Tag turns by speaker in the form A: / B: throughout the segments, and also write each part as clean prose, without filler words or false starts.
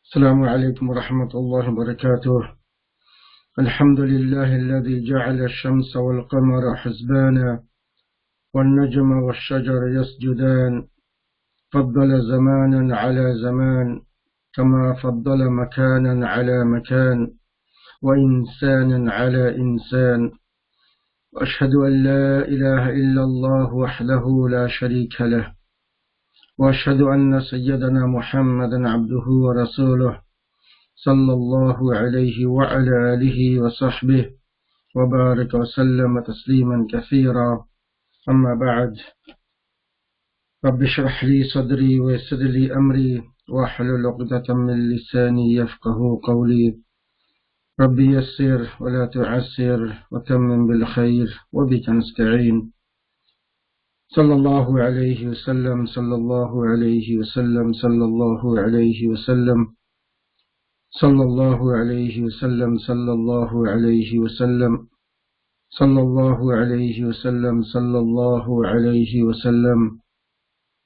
A: السلام عليكم ورحمة الله وبركاته. الحمد لله الذي جعل الشمس والقمر حسبانا والنجم والشجر يسجدان، فضل زمانا على زمان كما فضل مكانا على مكان وإنسانا على إنسان، وأشهد أن لا إله إلا الله وحده لا شريك له، وأشهد أن سيدنا محمدا عبده ورسوله صلى الله عليه وعلى آله وصحبه وبارك وسلم تسليما كثيرا. أما بعد، رب اشرح لي صدري ويسر لي أمري واحلل عقدة من لساني يفقه قولي. رب يسر ولا تعسر وتمم بالخير وبك نستعين. صلى الله عليه وسلم صلى الله عليه وسلم صلى الله عليه وسلم صلى الله عليه وسلم صلى الله عليه وسلم صلى الله عليه وسلم صلى الله عليه وسلم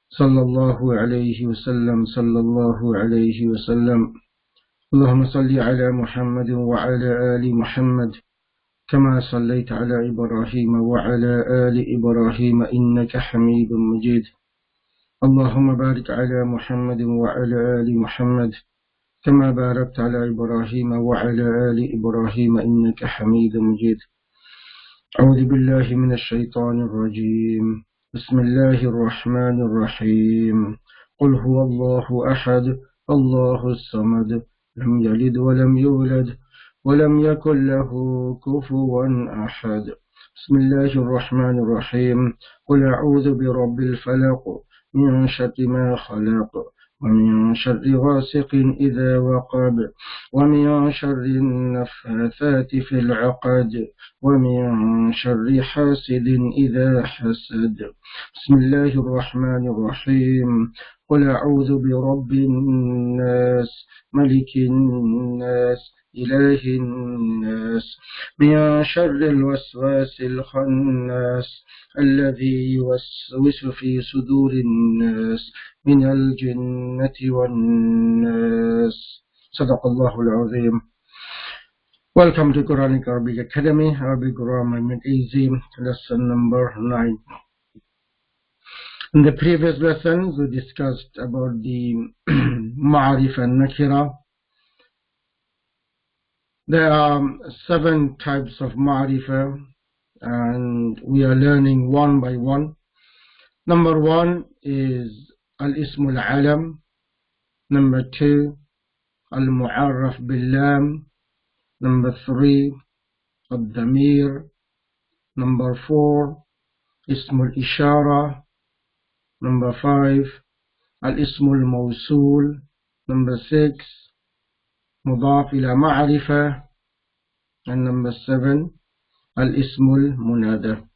A: صلى الله عليه وسلم صلى الله عليه وسلم. اللهم صل على محمد وعلى آل محمد كما صليت على إبراهيم وعلى آل إبراهيم إنك حميد مجيد. اللهم بارك على محمد وعلى آل محمد كما باركت على إبراهيم وعلى آل إبراهيم إنك حميد مجيد. أعوذ بالله من الشيطان الرجيم. بسم الله الرحمن الرحيم. قل هو الله أحد الله الصمد لم يلد ولم يولد ولم يكن له كفوا أحد. بسم الله الرحمن الرحيم. قل أعوذ برب الفلق من شر ما خلق ومن شر غاسق إذا وقب ومن شر النفاثات في العقد ومن شر حاسد إذا حسد. بسم الله الرحمن الرحيم. قل أعوذ برب الناس ملك الناس إله الناس من شر الوسواس الخناس الذي يوسوس في صدور الناس من الجنة والناس. صدق الله العظيم. Welcome to Quranic Arabic Academy, Arabic Grammar Made Easy, lesson number 9. In the previous lessons, we discussed about the Ma'arif and Nakira. There are 7 types of Ma'arifa, and we are learning one by one. Number 1 is Al-Ism Al-Alam. Number 2, Al-Mu'arraf Bil-Lam. Number 3, Al-Damir. Number 4, Ism Al-Ishara. Number 5, Al-Ism Al-Mawsul. Number 6, Mudaf ila Ma'rifa. And number 7, Al-Ism Al-Munada.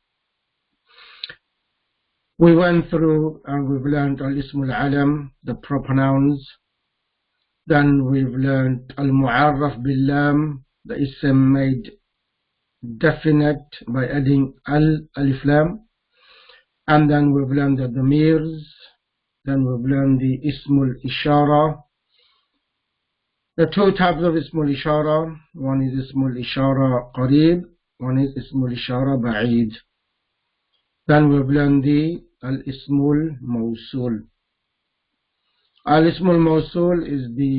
A: We went through and we've learned Al-Ism Al-Alam, the proper nouns. Then we've learned Al-Mu'arraf Bil-Lam, the ism made definite by adding Alif Lam. And then we've learned the Damirs. Then we've learned the Ism Al-Ishara. The 2 types of Ism Al-Ishara. One is Ism Al-Ishara Qareeb. One is Ism Al-Ishara Ba'id. Then we've learned the Al-Ism Al-Mawsul. Al-Ism Al-Mawsul is the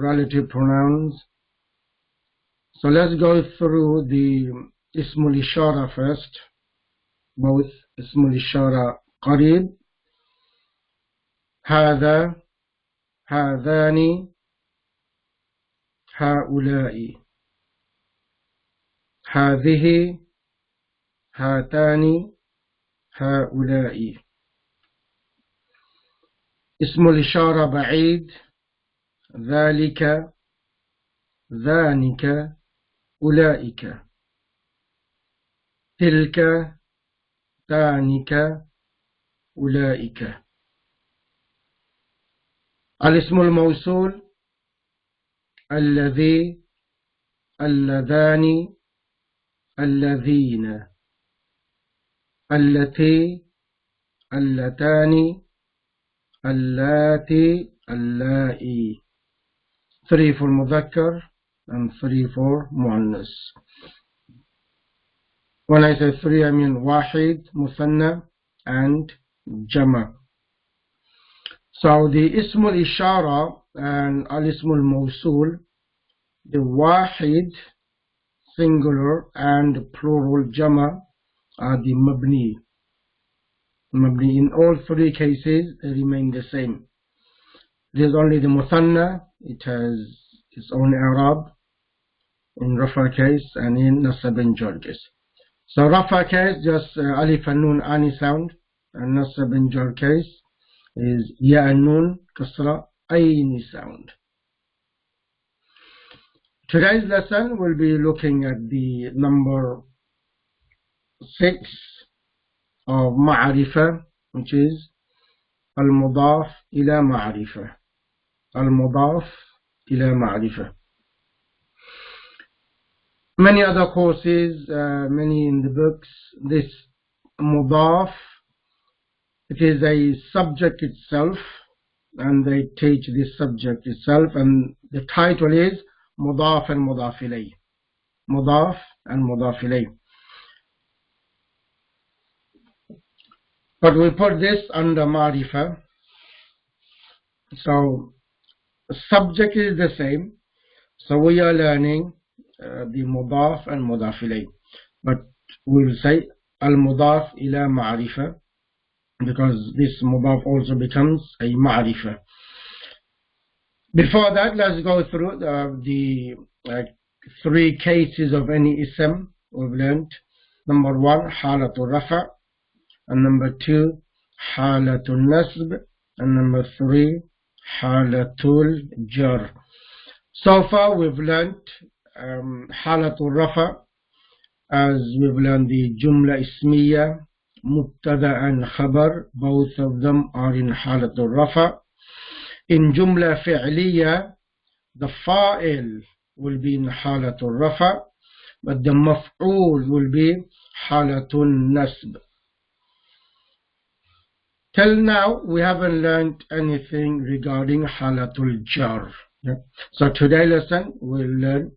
A: relative pronouns. So let's go through the Ism Al-Ishara first. Both Ism Al-Ishara Qareeb. هذا هذان هؤلاء هذه هاتان هؤلاء. اسم الإشارة بعيد. ذلك ذانك أولئك. تلك تانك أولئك. الاسم الموصول. الذي اللذان الذين. التي اللتان اللاتي اللائي. 3 for Mudhakkar and 3 for Muannas. When I say 3, I mean Wahid, Muthanna and Jama. So the Ismul Ishara and Al-Ismul Mawsul, the Wahid, singular, and plural Jama are the Mabni. Mabni in all 3 cases they remain the same. There's only the Muthanna, it has its own I'rab in Rafa case and in Nasab and Jar case. So Rafa case just Alif and Nun Ani sound, and Nasab and Jar case is Ya and Nun Kasra Aini sound. Today's lesson will be looking at the number 6 of Ma'arifa, which is Al-Mudaf ila Ma'arifa. Al-Mudaf ila Ma'arifa. Many other courses, many in the books, this Mudaf, it is a subject itself, and they teach this subject itself, and the title is Mudaf and Mudaf ilayh. Mudaf and Mudaf ilayh. But we put this under Ma'rifa. So subject is the same. So we are learning the Mudaf and Mudaf ilayh. But we will say Al-Mudaf ila Ma'rifa, because this Mudaf also becomes a Ma'rifa. Before that, let's go through the 3 cases of any ism we've learned. Number 1, Halatul Rafa, and number 2, Halatul Nasb, and number 3, Halatul Jar. So far we've learned Halatul Rafa, as we've learned the Jumla Ismiya, Mubtada and Khabar, both of them are in Halatul Rafa. In Jumla Fi'liya, the Fa'il will be in Halatul Rafa, but the Maf'ul will be Halatul Nasb. Till now, we haven't learned anything regarding Halatul Jar. So today's lesson, we'll learn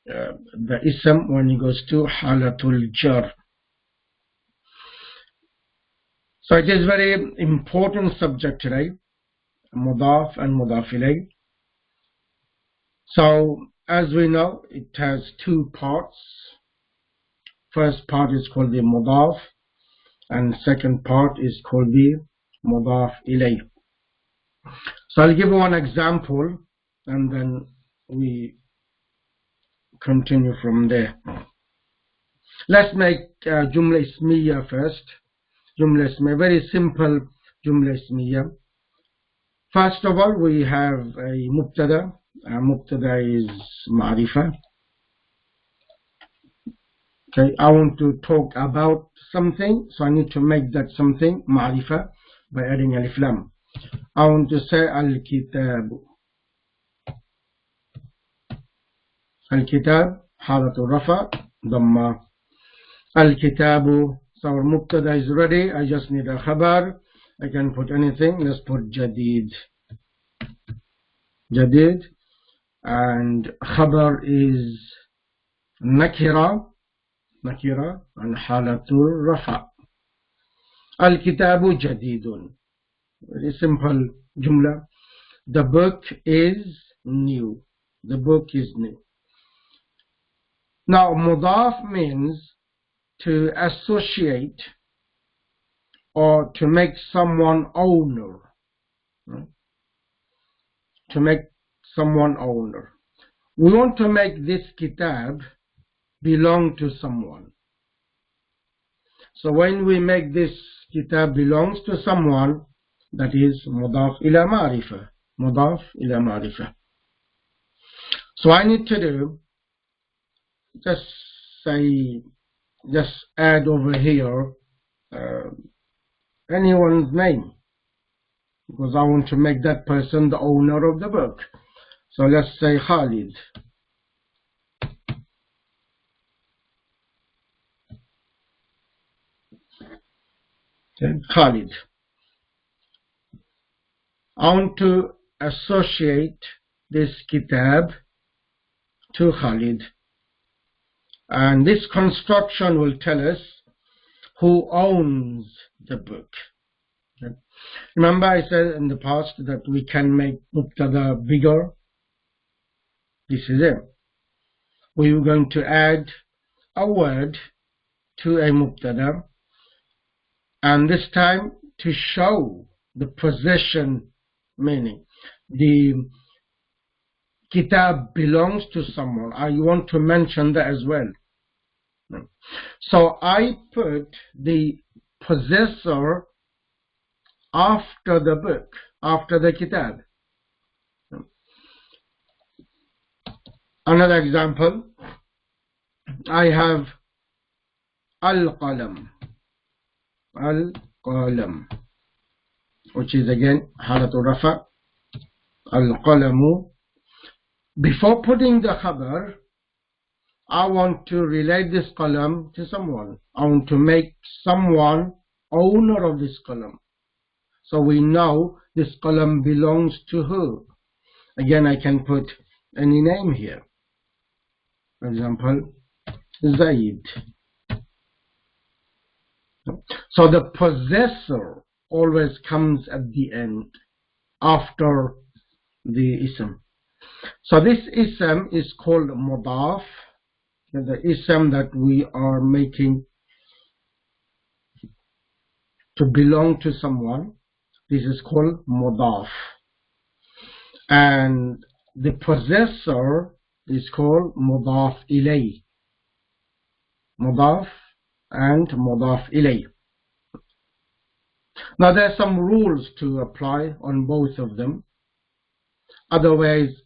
A: the ism when it goes to Halatul Jar. So it is very important subject today, Mudaf and Mudaf ilayh. So as we know, it has 2 parts. First part is called the Mudaf, and second part is called the Mudaf ilayh. So I'll give you one example, and then we continue from there. Let's make Jumla Ismiya first. Jumla Ismiya, very simple Jumla Ismiya. First of all, we have a Mubtada. Mubtada is Ma'rifa. Okay, I want to talk about something, so I need to make that something Ma'rifa by adding Alif Lam. I want to say Al-Kitab. Al-Kitab, Halatul Rafa, Dhamma. Al-Kitabu, so our Mubtada is ready. I just need a Khabar. I can put anything. Let's put Jadid. Jadid. And Khabar is Nakira. Nakira and Halatul Rafa. Al-Kitabu Jadidun. Very simple Jumla. The book is new. The book is new. Now, Mudaf means to associate or to make someone owner. Right? To make someone owner. We want to make this kitab belong to someone. So when we make this kitab belongs to someone, that is Mudaf ila Ma'rifa. Mudaf ila Ma'rifa. So I need to do, just add over here anyone's name, because I want to make that person the owner of the book. So let's say Khalid. Okay, Khalid. I want to associate this kitab to Khalid. And this construction will tell us who owns the book. Okay. Remember I said in the past that we can make mubtada bigger. This is it. We are going to add a word to a mubtada, and this time to show the possession meaning. The kitab belongs to someone. I want to mention that as well. So I put the possessor after the book, after the kitab. Another example, I have al-qalam, which is again halatu rafa, al-qalamu. Before putting the khabar, I want to relate this qalam to someone. I want to make someone owner of this qalam, so we know this qalam belongs to who. Again, I can put any name here. For example, Zaid. So the possessor always comes at the end, after the ism. So this ism is called mudaf. The ism that we are making to belong to someone, this is called mudaf. And the possessor is called mudaf ilay. Mudaf and mudaf ilay. Now there are some rules to apply on both of them. Otherwise,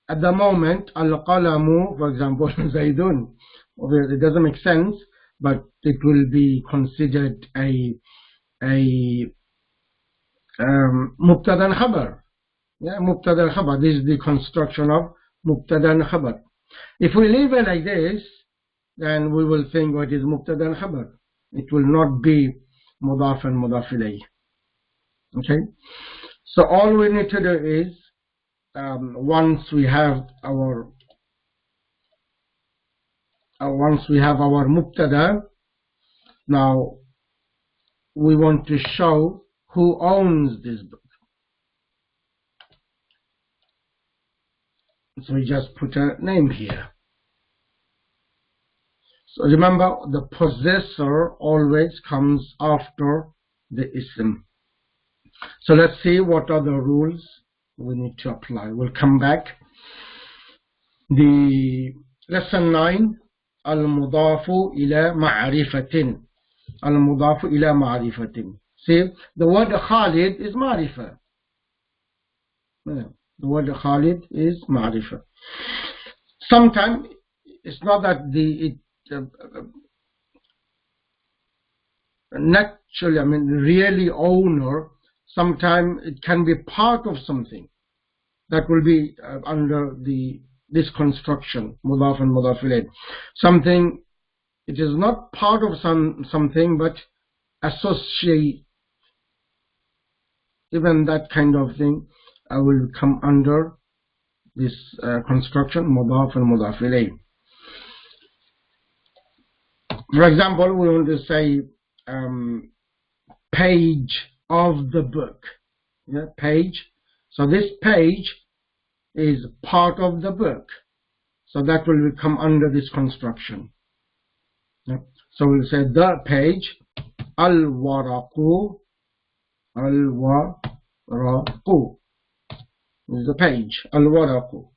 A: at the moment, al-qalamu, for example, Zaidun, it doesn't make sense, but it will be considered a mubtada and khabar. Yeah, mubtada and khabar. This is the construction of mubtada and khabar. If we leave it like this, then we will think what is mubtada and khabar. It will not be mudaf and mudaf ilayh. Okay, so all we need to do is once we have our mubtada, now we want to show who owns this book. So we just put a name here. So remember, the possessor always comes after the ism. So let's see what are the rules we need to apply. We'll come back. The lesson 9, al-mudafu ila ma'rifatin. Al-mudafu ila ma'rifatin. See, the word Khalid is ma'rifa. The word Khalid is ma'rifa. Sometimes it's not that naturally, really owner. Sometimes it can be part of something that will be under this construction, mudaf and mudaf ilayh. Something, it is not part of something, but associate. Even that kind of thing will come under this construction, mudaf and mudaf ilayh. For example, we want to say page of the book. Yeah, page. So this page is part of the book. So that will come under this construction. Yeah. So we'll say the page, al-waraqu, al-waraqu is the page, al-waraqu.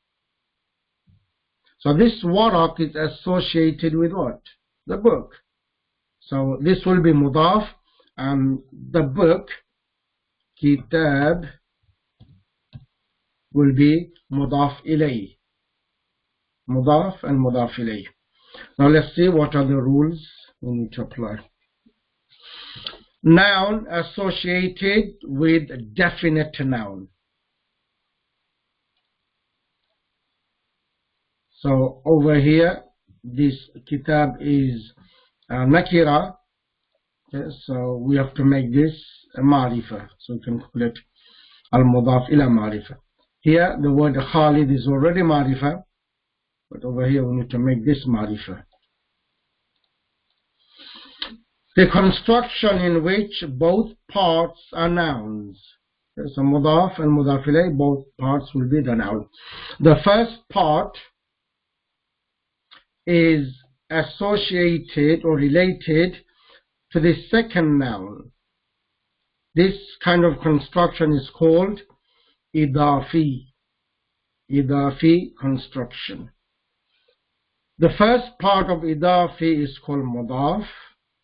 A: So this waraq is associated with what? The book. So this will be mudaf, and the book, kitab, will be mudaf ilay. Mudaf and mudaf ilay. Now let's see what are the rules we need to apply. Noun associated with definite noun. So over here, this kitab is nakira. Okay, so we have to make this a ma'rifa. So we can call it al-mudaf ila ma'rifa. Here the word Khalid is already Ma'rifah, but over here we need to make this Ma'rifah. The construction in which both parts are nouns. So Mudaf and Mudaf ilayh, both parts will be the noun. The first part is associated or related to the second noun. This kind of construction is called Idafi construction. The first part of Idafi is called Mudaf,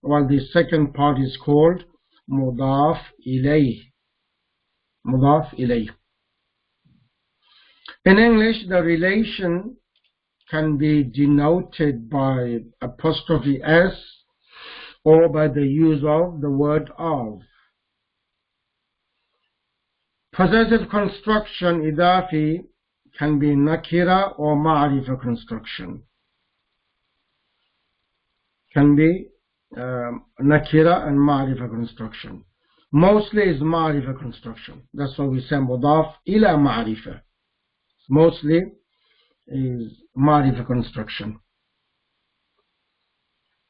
A: while the second part is called Mudaf ilayh. Mudaf ilayh. In English, the relation can be denoted by apostrophe s or by the use of the word of. Possessive construction Idafi can be Nakira or Ma'rifah construction. Can be Nakira and Ma'rifah construction. Mostly is Ma'rifah construction. That's why we say Mudaf ila Ma'rifah. Mostly is Ma'rifah construction.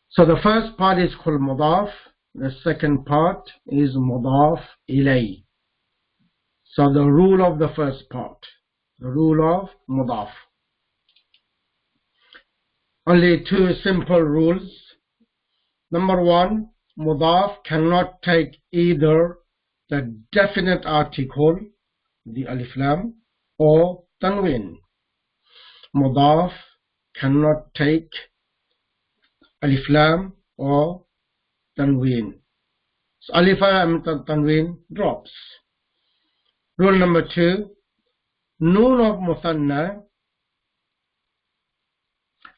A: So the first part is called Mudaf. The second part is Mudaf ilay. So the rule of the first part, the rule of Mudaf. Only two simple rules. Number one, Mudaf cannot take either the definite article, the alif lam, or tanween. Mudaf cannot take alif lam or tanween. So alif lam and tanween drops. Rule number two, noon of Muthanna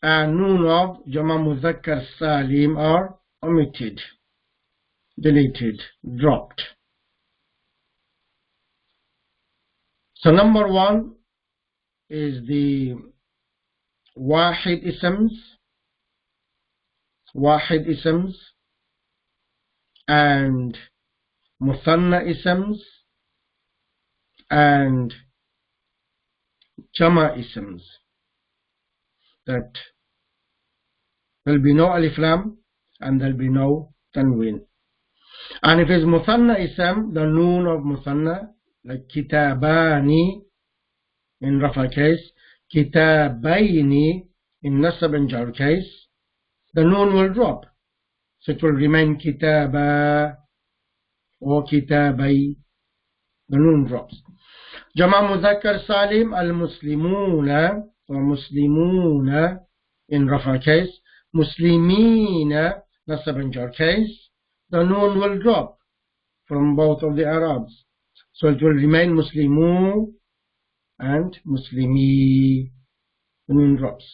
A: and noon of Jama Muzakkar Salim are omitted, deleted, dropped. So number one is the Wahid isms and Muthanna isms and Jama isms. That there will be no alif lam and there will be no tanween. And if it's Muthanna ism, the noon of Muthanna, like Kitabani in Rafa case, Kitabaini in Nasab and Jar case, the noon will drop. So it will remain Kitaba or Kitabai. The noon drops. Jama Muzakkar Salim al-Muslimuna or Muslimuna in Rafa case, Muslimina Nasab and Jar case, the noon will drop from both of the Arabs. So it will remain Muslimu and Muslimi. The noon drops.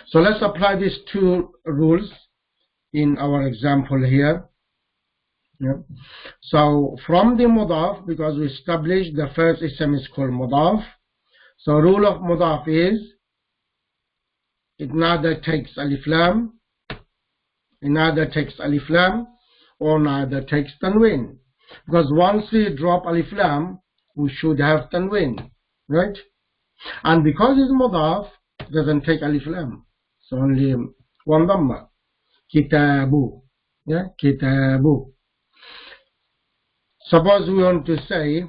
A: So let's apply these two rules in our example here. Yeah. So from the Mudaf, because we established the first ism is called Mudaf, so rule of Mudaf is it neither takes alif lam, or neither takes tanween. Because once we drop alif lam, we should have tanween, right? And because it's Mudaf, it doesn't take alif lam. So only one dhamma. Kitabu. Yeah, Kitabu. Suppose we want to say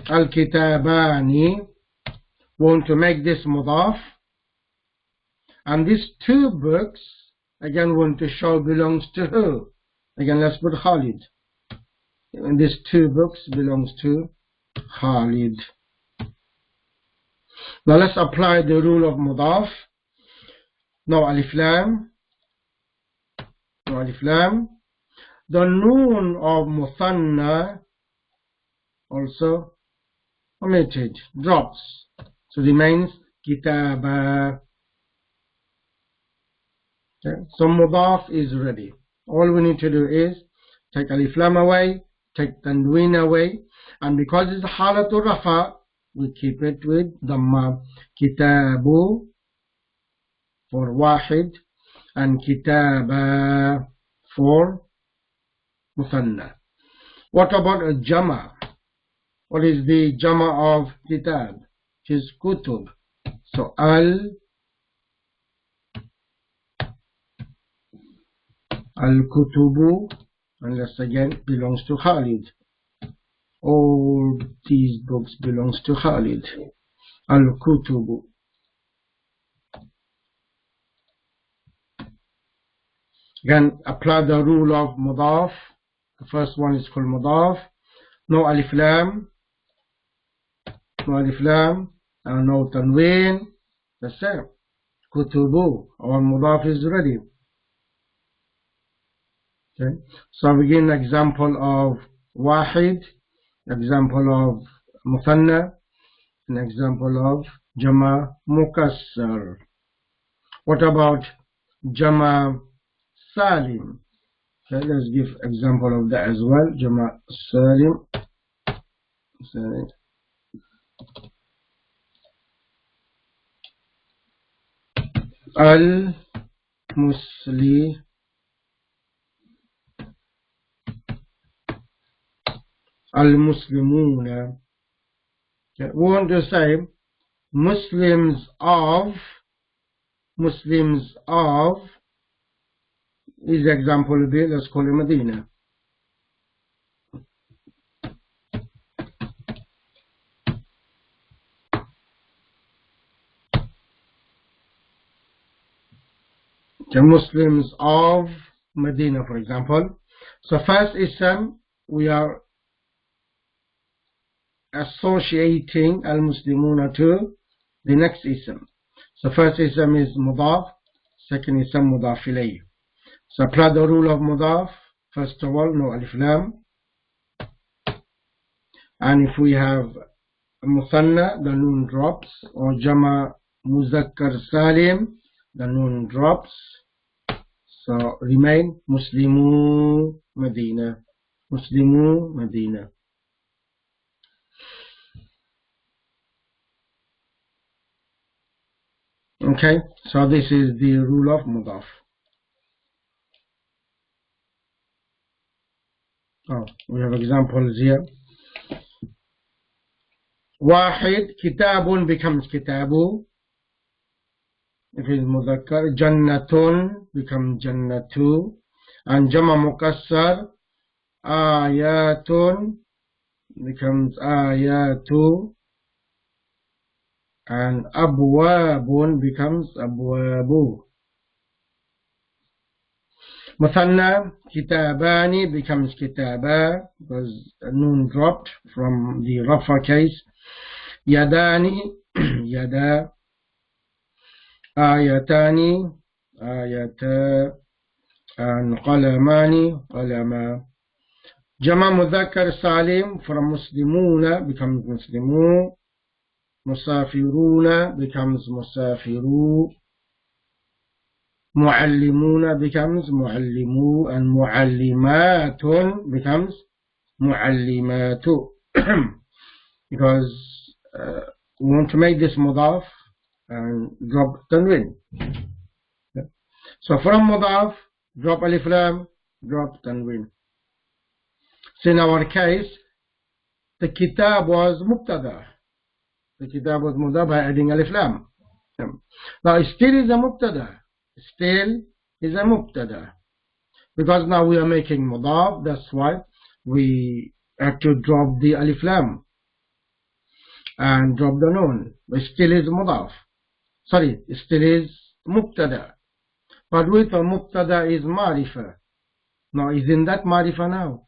A: Al-Kitabani, want to make this Mudaf, and these two books again want to show belongs to who? Again, let's put Khalid. And these two books belongs to Khalid. Now let's apply the rule of Mudaf. No alif lam. No alif lam. The noon of Muthanna also omitted, drops. So remains Kitaba. Okay. So Mudaf is ready. All we need to do is take alif lam away, take tanween away, and because it's halatul rafa, we keep it with dhamma. Kitabu for wahid, and kitaba for muthanna. What about a jama? What is the jama of kitab? It is kutub. So al-kutubu, unless again belongs to Khalid. All these books belongs to Khalid. Al-kutubu. Again, apply the rule of mudaf. The first one is called mudaf. No alif lam. No alif lam. And no tanween. The same. Kutubu. Our mudaf is ready. Okay. So begin example of wahid, example of muthanna, an example of jama mukassar. What about jama salim? Okay, let's give example of that as well. Jama salim. Al-musli. Al-Muslimuna. Okay. We want to say Muslims of is example B. Let's call it Medina. The Muslims of Medina, for example. So first ism, we are associating al-Muslimuna to the next ism. So first ism is mudaf, second ism mudaf ilayh. So apply the rule of mudaf. First of all, no alif lam. And if we have muthanna, the noon drops, or jama muzakkar salim, the noon drops. So remain Muslimu Medina. Muslimu Medina. Okay, so this is the rule of mudaf. Oh, we have examples here. Wahid, kitabun becomes kitabu. If it is mudhakkar, jannatun becomes jannatu. And jama mukassar, ayatun becomes ayatu. And abwabun becomes abwabu. Muthanna, kitabani becomes kitaba because noon dropped from the rafa case. Yadani, yada. Ayatani, ayata. And qalamani, qalama. Jama mudhakkar salim from muslimuna becomes muslimu. Musafiruna becomes musafiru. Muallimuna becomes muallimu. And muallimatun becomes muallimatu. Because we want to make this mudaf and drop tanween. So from mudaf, drop alif lam, drop tanween. So in our case, the kitab was mubtada. The kitab was mudaf by adding alif lam. Now it still is a mubtada. Still is a mubtada. Because now we are making mudaf, that's why we have to drop the alif lam and drop the noon. But still is mudaf. Sorry, it still is mubtada. But with a mubtada is marifa. Now isn't that marifa now?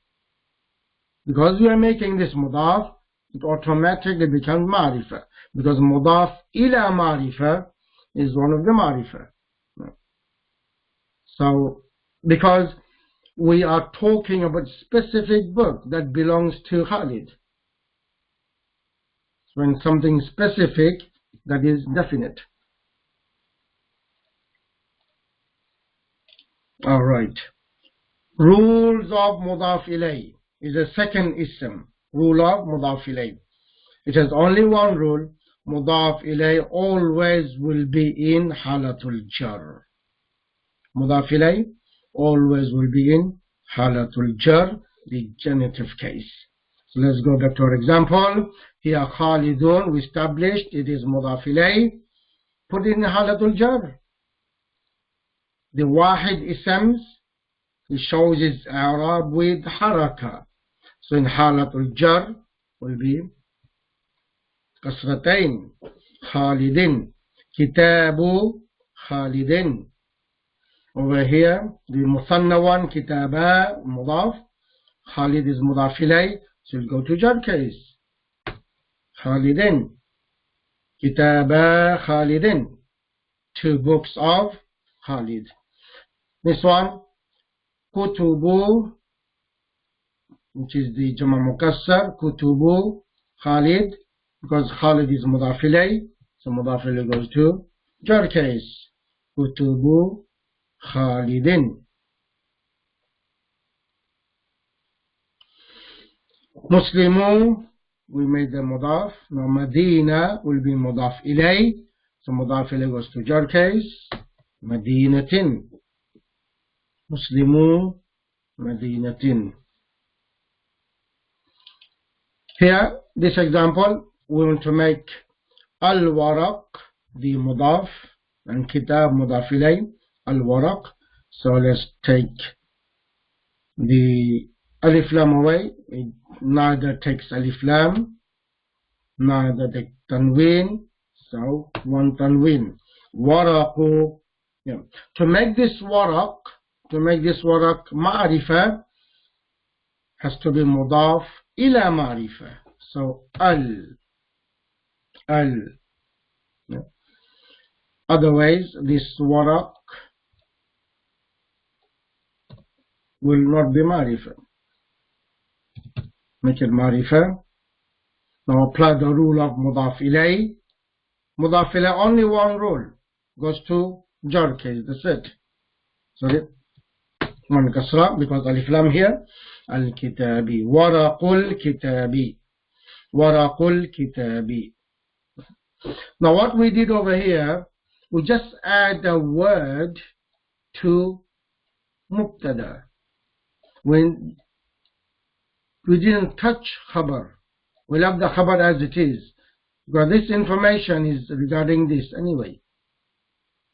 A: Because we are making this mudaf, it automatically becomes marifa. Because mudaf ila marifa is one of the marifa. So, because we are talking about specific book that belongs to Khalid. So when something specific, that is definite. Alright. Rules of mudaf ilay is a second ism. Rule of mudaf ilay. It has only one rule. مضاف إليه always will be in حالة الجر. مضاف إليه always will be in حالة الجر, the genitive case. So let's go back to our example. Here خالدون, we established it is مضاف إليه. Put it in حالة الجر. The واحد اسم, he shows its إعراب with حركة. So in حالة الجر will be كسرتين. خالد, كتاب خالد. Over here the مثنى one, كتابا مضاف, خالد is مضاف إليه, so we'll go to jar case. خالد, كتابا خالد, 2 books of Khalid. This one, كتب, which is the Jama Mukassar, كتب Khalid, because Khalid is مضاف إليه, so مضاف إليه goes to jar case. كتب خالد. مسلمون, we made the مضاف. Now Medina will be مضاف إليه, so مضاف إليه goes to jar case. مدينة. مسلمون مدينة. Here, this example, we want to make الورق the مضاف and كتاب مضاف إليه, الورق. So let's take the alif lam away. It neither takes alif lam, neither takes tanween, so one tanween. ورق. Yeah. To make this ورق معرفة, has to be مضاف إلى معرفة. So al. Yeah. Otherwise this ورق will not be معرفة. Make it معرفة. Now apply the rule of مضاف إليه. مضاف إليه, only one rule, goes to jar case, that's it. Sorry, one kasra because alif lam here. Al-kitabi, waraqul kitabi, waraqul kitabi. Now what we did over here, we just add a word to mubtada. When we didn't touch khabar, we left the khabar as it is, because this information is regarding this anyway,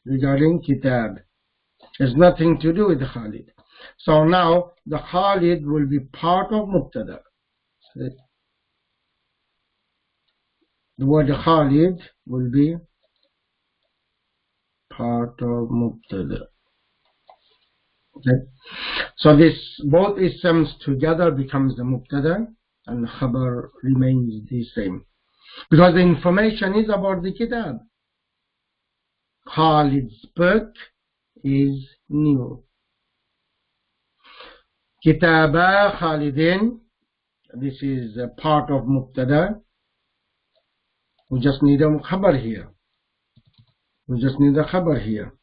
A: regarding kitab. Has nothing to do with Khalid. So now the Khalid will be part of mubtada. The word Khalid will be part of mubtada. Okay. So this both isms together becomes the mubtada and khabar remains the same, because the information is about the kitab. Khalid's book is new. Kitaba Khalidin, this is a part of mubtada. We just need a khabar here. We just need a khabar here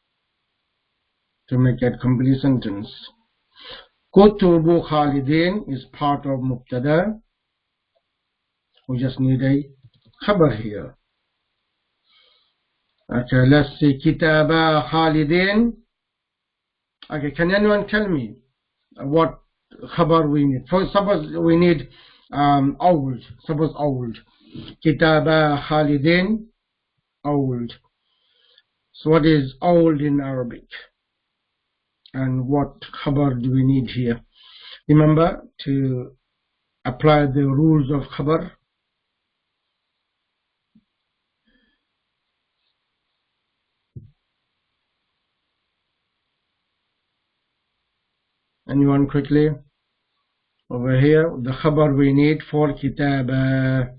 A: to make a complete sentence. Kutubu Khalidin is part of mubtada. We just need a khabar here. Okay, let's see. Kitaba Khalidin. Okay, can anyone tell me what khabar we need? For suppose we need old. Suppose old. Kitaba Khalidin, old. So what is old in Arabic? And what khabar do we need here? Remember to apply the rules of khabar. Anyone quickly? Over here, the khabar we need for kitaba.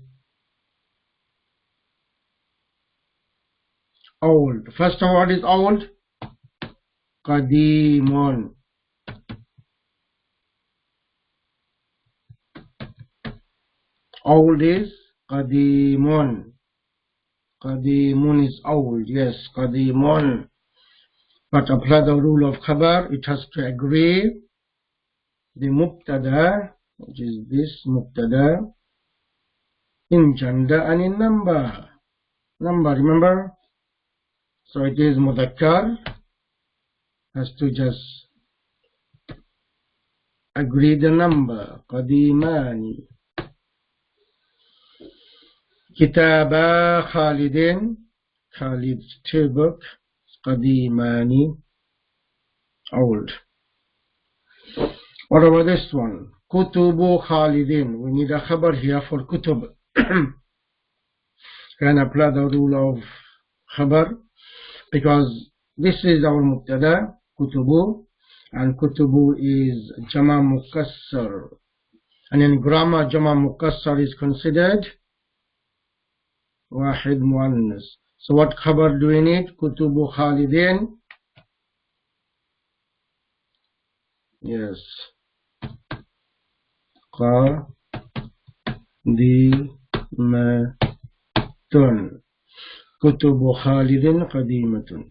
A: Old. First of all, what is old? Qadimun. Old is qadimun. Qadimun is old. Yes, qadimun. But apply the rule of khabar. It has to agree the mubtada, which is this mubtada, in gender and in number. number, remember? So it is mudhakkar, has to just agree the number. Qadimani. Kitaba Khalidin, Khalid's two book. Qadimani, old. What about this one? Kutubu Khalidin. We need a khabar here for kutub. Can apply the rule of khabar because this is our mubtada, kutubu, and kutubu is jama mukassar. And in grammar, jama mukassar is considered wahid muannas. So what khabar do we need? Kutubu Khalidin. Yes. Qadimatun. Kutubu Khalidin qadimatun.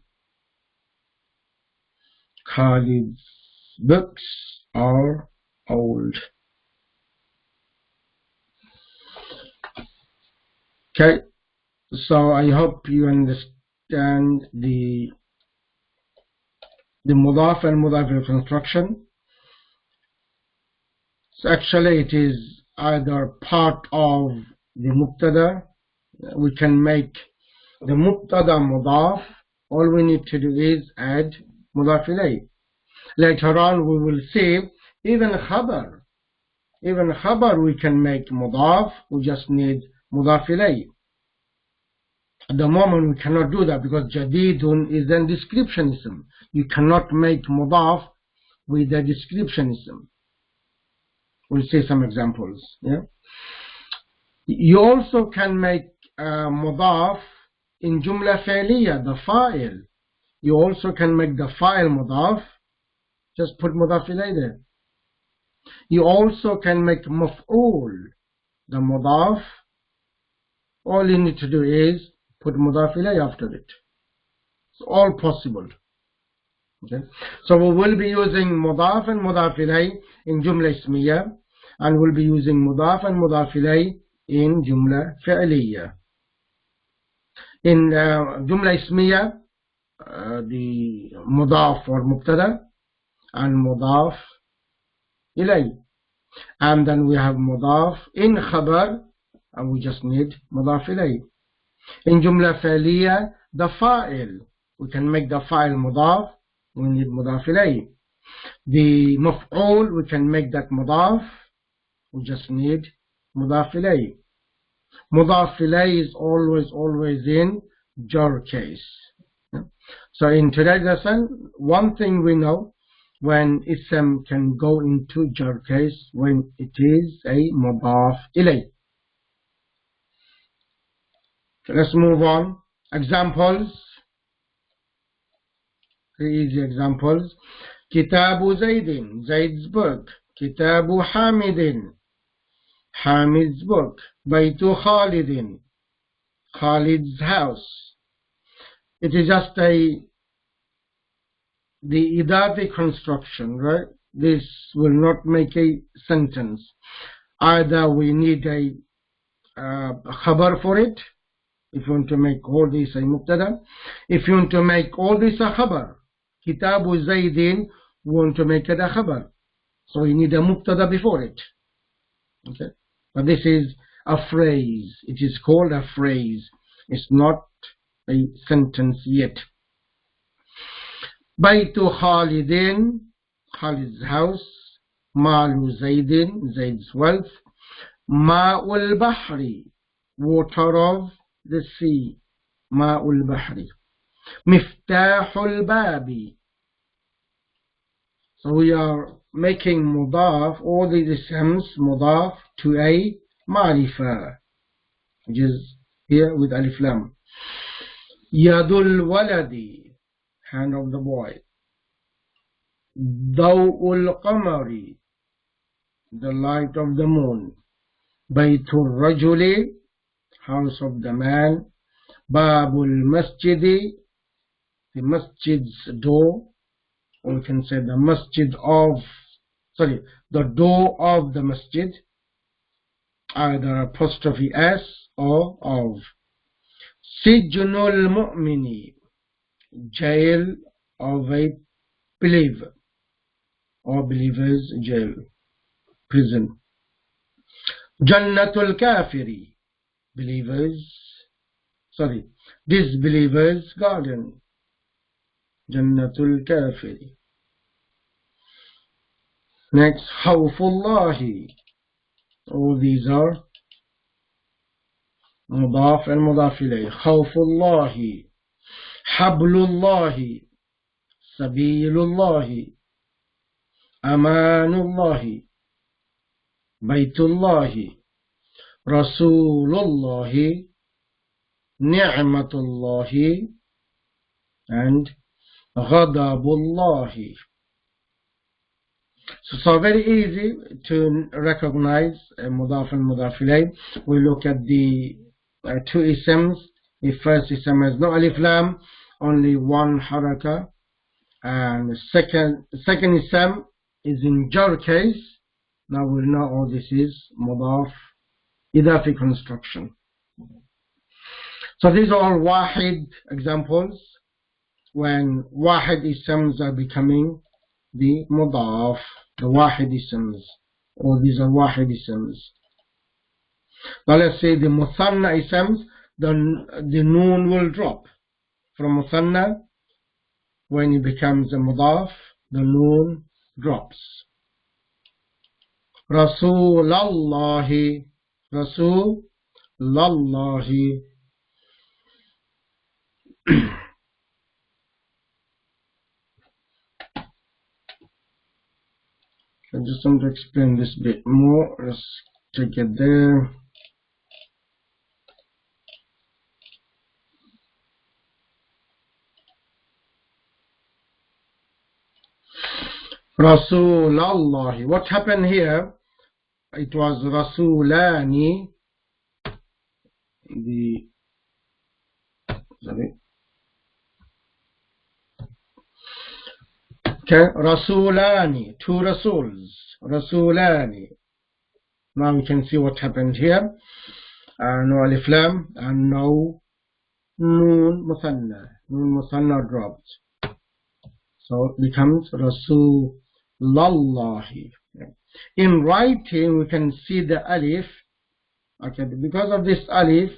A: Khalid's books are old. Okay, so I hope you understand the mudaf and mudaf construction. So actually it is either part of the mubtada. We can make the mubtada mudaf. All we need to do is add mudaf ilayh. Later on we will see even khabar we can make mudaf. We just need mudaf ilayh. At the moment we cannot do that because jadidun is a descriptionism. You cannot make mudaf with a descriptionism. We'll see some examples. Yeah. You also can make mudaf in jumla fi'liya, the fa'il. You also can make the fa'il mudaf. Just put mudaf ilayh there. You also can make maf'ul, the mudaf. All you need to do is put mudaf ilayh after it. It's all possible. Okay. So we will be using mudaf and mudaf ilayh in jumla ismiya, and we'll be using mudaf and mudaf ilayh in jumla fi'liya. In jumla ismiya, the mudaf or mubtada and mudaf ilayh, and then we have mudaf in khabar, and we just need mudaf ilayh. In jumla fi'liya, the fa'il, we can make the fa'il mudaf, we need mudaf ilayh. The maf'ul, we can make that mudaf, we just need mudaf ilayh. Mudaf ilayh is always in jar case. So in today's lesson, one thing we know, when ism can go into jar case, when it is a mudaf ilayh. So let's move on. Examples. 3 easy examples. Kitabu Zaydin, Zayd's book. Kitabu Hamidin, Hamid's book. Baytu Khalidin, Khalid's house. It is just the idati construction, right? This will not make a sentence. Either we need a khabar for it, if you want to make all this a mubtada. If you want to make all this a khabar, Kitabu Zaydin, we want to make it a khabar. So you need a mubtada before it. Okay? But this is a phrase. It is called a phrase. It's not a sentence yet. Baytu Khalidin, Khalid's house. Malu Zaydin, Zayd's wealth. Ma'ul Bahri, water of the sea. Ma'ul Bahri. Miftahul Babi. So we are making mudaf, all these isms mudaf to a ma'rifa, which is here with alif lam. Yadul waladi, hand of the boy. Daw'ul qamari, the light of the moon. Baytul rajuli, house of the man. Babul masjidi, the masjid's door, or we can say the masjid of, the door of the masjid, either apostrophe s or of. Sijnul mu'mini, jail of a believer, or believer's jail, prison. Jannatul kafiri, disbelievers garden. Jannatul kafiri. Next, khawfullahi. All these are mudaf and mudaf ilayh. Khawfullahi, hablullahi, sabilullahi, amanullahi, baytullahi, rasulullahi, ni'matullahi, and ghadabullahi. So very easy to recognize mudaf and mudaf ilayh. We look at the two isms. The first ism has no alif lam, only one haraka, and the second ism is in jar case. Now we know all this is mudaf idafi construction. So these are all wahid examples when wahid isms are becoming the mudaf, the wahid isms. All these are wahid isms. Now let's say the muthanna isms, the noon will drop. From muthanna, when it becomes a mudaf, the noon drops. Rasulallahi, Rasulallahi. I just want to explain this a bit more. Let's take it there. Rasulallahi. What happened here? It was Rasulani. Okay, Rasulani, two Rasuls, Rasulani. Now we can see what happened here. No alif lam and no noon muthanna dropped. So it becomes Rasulallahi. In writing we can see the alif. Okay, because of this alif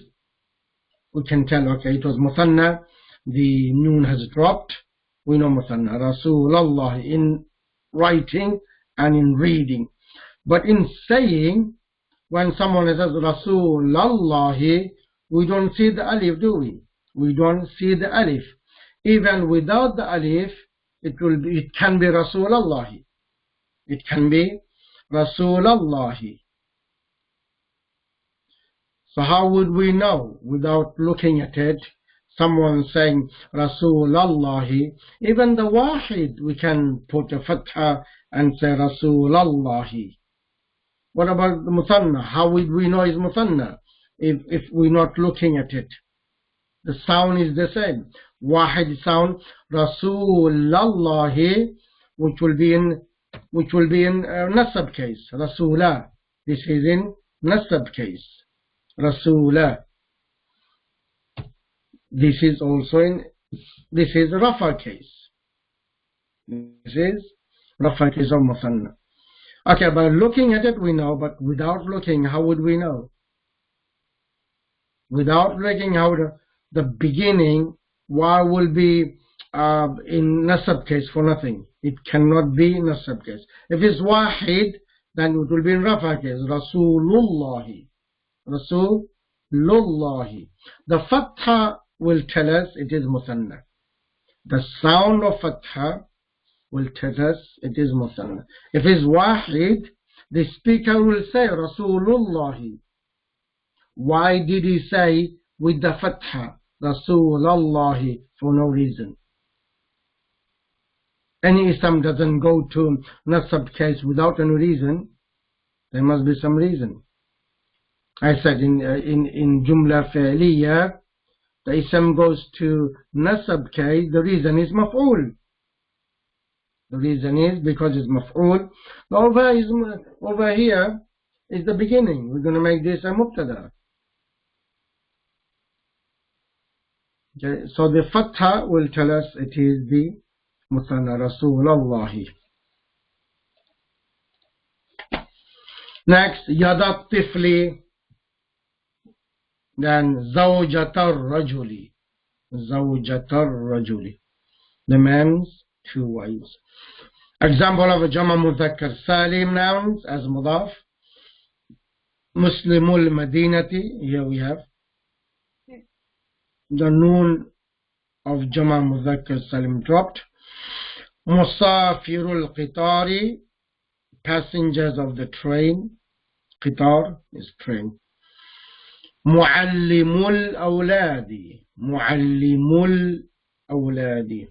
A: we can tell, okay, it was muthanna, the noon has dropped. We know muthanna, Rasulallah, in writing and in reading. But in saying, when someone says Rasulallah, we don't see the alif, do we? We don't see the alif. Even without the alif, it can be Rasulallah. It can be Rasulallah. So how would we know without looking at it? Someone saying Rasulallah, even the wahid we can put a fatha and say Rasulallah. What about the muthanna? How would we know it's muthanna if we're not looking at it? The sound is the same. Wahid sound Rasulallah, which will be in nasab case. Rasula. This is in nasab case. Rasula. This is also Rafa case. This is Rafa case of muthanna. Okay, by looking at it we know, but without looking, how would we know? Without looking, how the beginning, why will be in nasab case for nothing? It cannot be in nasab case. If it's wahid, then it will be in Rafa case. Rasulullahi. Rasulullahi. The fatha will tell us it is muthanna. The sound of fatha will tell us it is muthanna. If it's wahid, the speaker will say Rasulullahi. Why did he say with the fatha Rasulullahi for no reason? Any ism doesn't go to nasab case without any reason. There must be some reason. I said in jumla fi'liya, the ism goes to nasab case, the reason is maf'ul. The reason is because it's maf'ul. Over here is the beginning. We're going to make this a mubtada. Okay, so the fatha will tell us it is the Muthanna Rasulallahi. Next, Yadat Tifli, then Zawjatar Rajuli. Zawjatar Rajuli. The man's two wives. Example of a Jama Mudhakkar Salim nouns as Mudaf. Muslimul Madinati. Here we have the noon of Jama Mudhakkar Salim dropped. Musafirul Qitari. Passengers of the train. Qitar is train. Muallimul Awladi. Muallimul Awladi.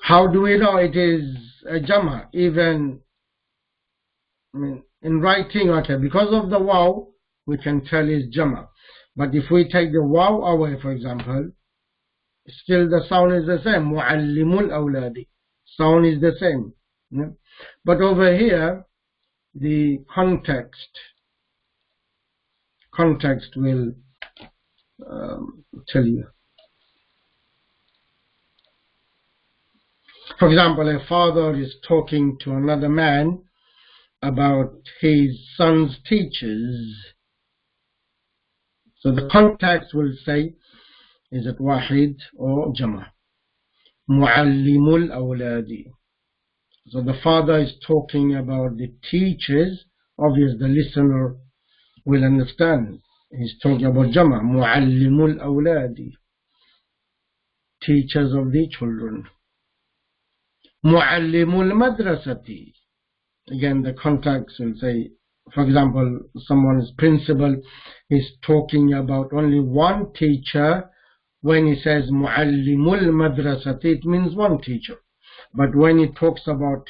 A: How do we know it is a Jama? Even in writing, okay, because of the waw, we can tell it's Jama. But if we take the waw away, for example, still the sound is the same. Muallimul Awladi. Sound is the same. Yeah? But over here, the context will tell you. For example, a father is talking to another man about his son's teachers. So the context will say, is it wahid or jama? Muallimul awladi. So the father is talking about the teachers. Obviously, the listener will understand. He's talking about jama. Muallimul awladi. Teachers of the children. Muallimul madrasati. Again, the context will say, for example, someone's principal is talking about only one teacher. When he says Muallimul madrasati, it means one teacher. But when he talks about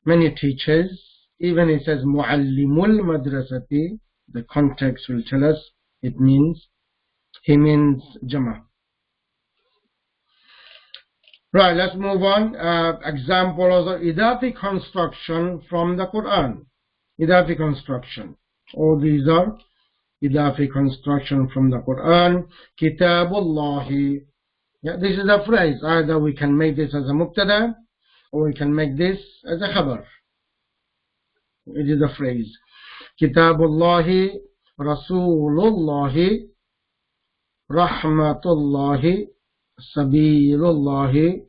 A: many teachers, even he says Muallimul madrasati, the context will tell us he means Jama. Right, let's move on. Example of Idafi construction from the Quran. Idafi construction. All these are Idafi construction from the Quran. Kitabullahi. Yeah, this is a phrase. Either we can make this as a mubtada or we can make this as a khabar. It is a phrase. Kitabullahi, Rasulullahi, Rahmatullahi, Sabilullahi.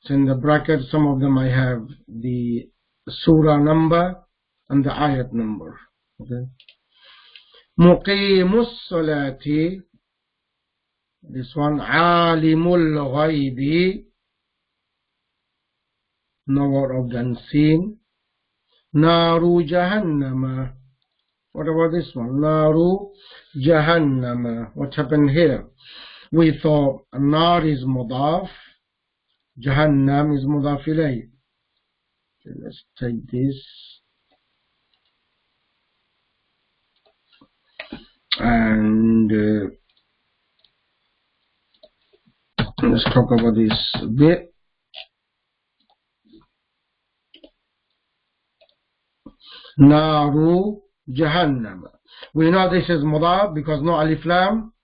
A: So in the bracket, some of them I have the surah number and the ayat number. Okay. Muqimus salati. This one, Alimul ghaibi. Knower of the unseen. Naru Jahannama. What about this one? Naru Jahannama. What happened here? We thought Nar is Mudaf, Jahannam is Mudaf ilayh. Okay, let's take this and let's talk about this a bit. Naru Jahannama. We know this is Mudaf because no alif lam.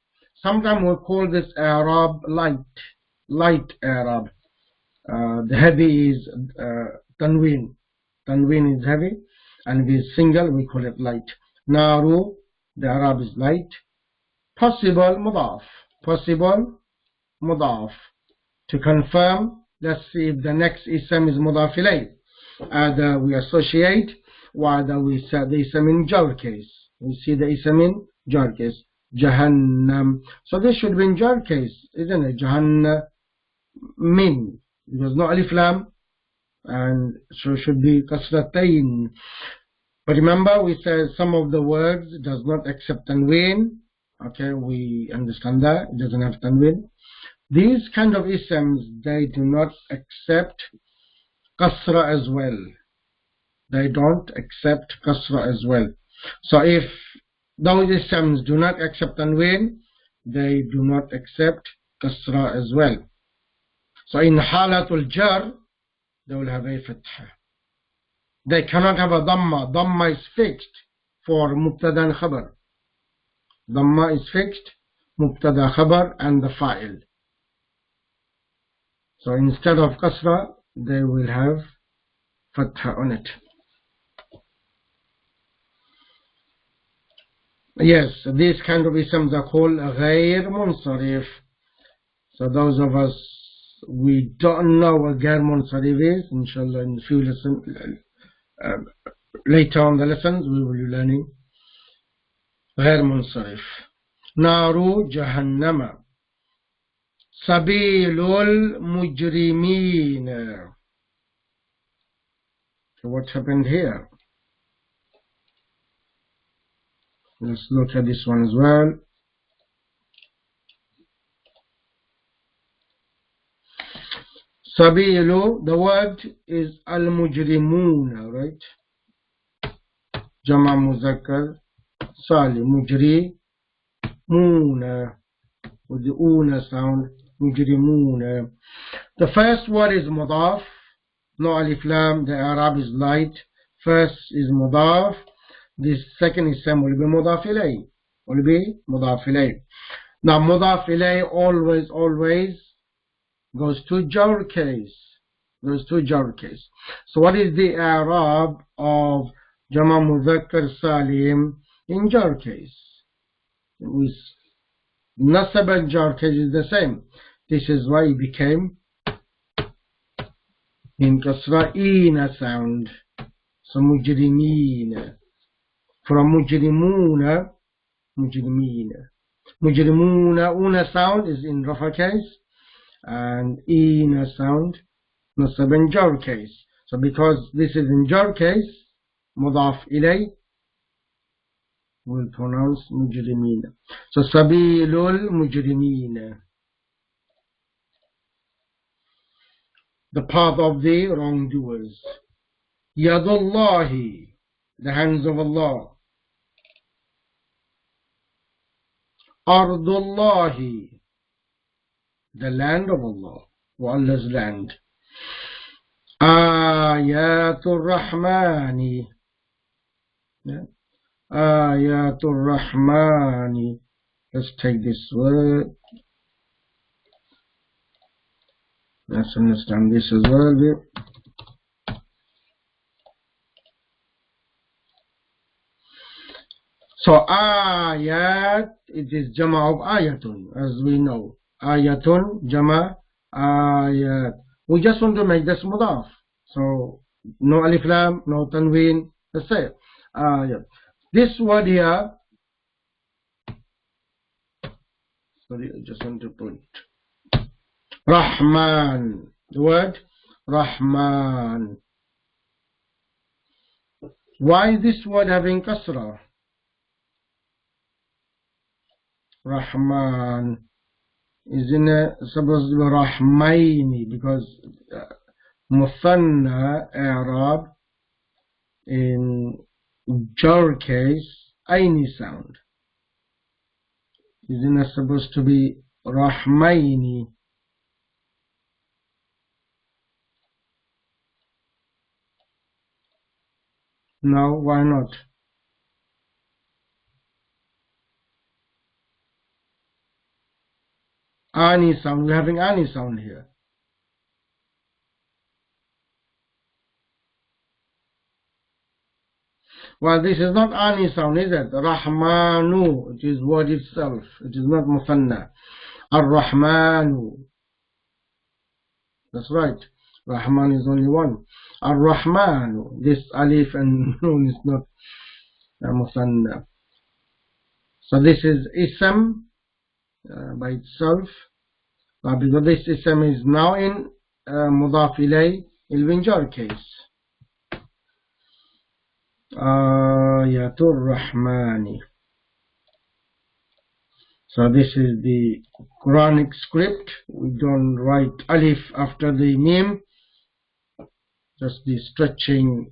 A: Sometimes we call this Arab light Arab. The heavy is Tanween. Tanween is heavy, and if it's single, we call it light. Naru, the Arab is light. Possible Mudaf. Possible Mudaf. To confirm, let's see if the next ism is Mudaf ilayh. Either we associate, or either we say the ism in jar case. We see the ism in jar case. Jahannam. So this should be in jar case, isn't it? Jahannam. There's no alif lam, and so it should be kasratain. But remember, we said some of the words does not accept tanween. Okay, we understand that it doesn't have tanween. These kind of isms, they do not accept kasra as well. They don't accept kasra as well. So if those isms do not accept tanween, they do not accept kasra as well. So in halatul jar, they will have a fatha. They cannot have a dhamma. Dhamma is fixed for mubtada and khabar. Dhamma is fixed mubtada khabar and the fa'il. So instead of kasra, they will have fatha on it. Yes, these kind of isms are called غير منصرف. So those of us, we don't know what غير منصرف is. Inshallah, in a few lessons, later on the lessons, we will be learning غير منصرف. نار جهنم سبيل المجرمين. So what happened here? Let's look at this one as well. Sabilu, the word is al-mujrimuna, right? Jama muzakkar salim, mujrimuna, with the una sound, mujrimuna. The first word is mudaf, no alif lam, the Arab is light. First is mudaf. This second is same, will be mudaf ilay. Will be mudaf ilay. Now mudaf ilay always goes to jar case. Goes to jar case. So what is the Arab of Jama Muzakkar Salim in jar case? With nasab and jar case is the same. This is why it became in kasra'ina sound. So mujrimeen. From mujrimuna, mujrimina. Mujrimuna, una sound is in rafa case, and ina sound, nasab and jar case. So because this is in jar case, mudaf ilay, we'll pronounce mujrimina. So sabilul mujrimina. The path of the wrongdoers. Yadullahi, the hands of Allah. Ardullahi, the land of Allah, or Allah's land. Ayatul Rahmani, Ayatul Rahmani. Let's take this word. Let's understand this as well. So ayat, it is jama of ayatun, as we know. Ayatun, jama, ayat. We just want to make this mudaf. So no alif lam, no tanween. Let's say ayat. This word here. Sorry, I just want to put Rahman. The word Rahman. Why is this word having kasra? Rahman is supposed to be Rahmaini, because Muthanna Arab in jar case, Aini sound. Isn't it supposed to be Rahmaini? No, why not? Ani sound, we're having Ani sound here. Well, this is not Ani sound, is it? Rahmanu, it is word itself. It is not Musanna. Ar-Rahmanu. That's right. Rahman is only one. Ar-Rahmanu. This alif and nun is not Musanna. So this is ism by itself. Because this ism is now in mudaf ilay, il-winjar case. Ayatul Rahmani. So this is the Quranic script. We don't write alif after the mim, just the stretching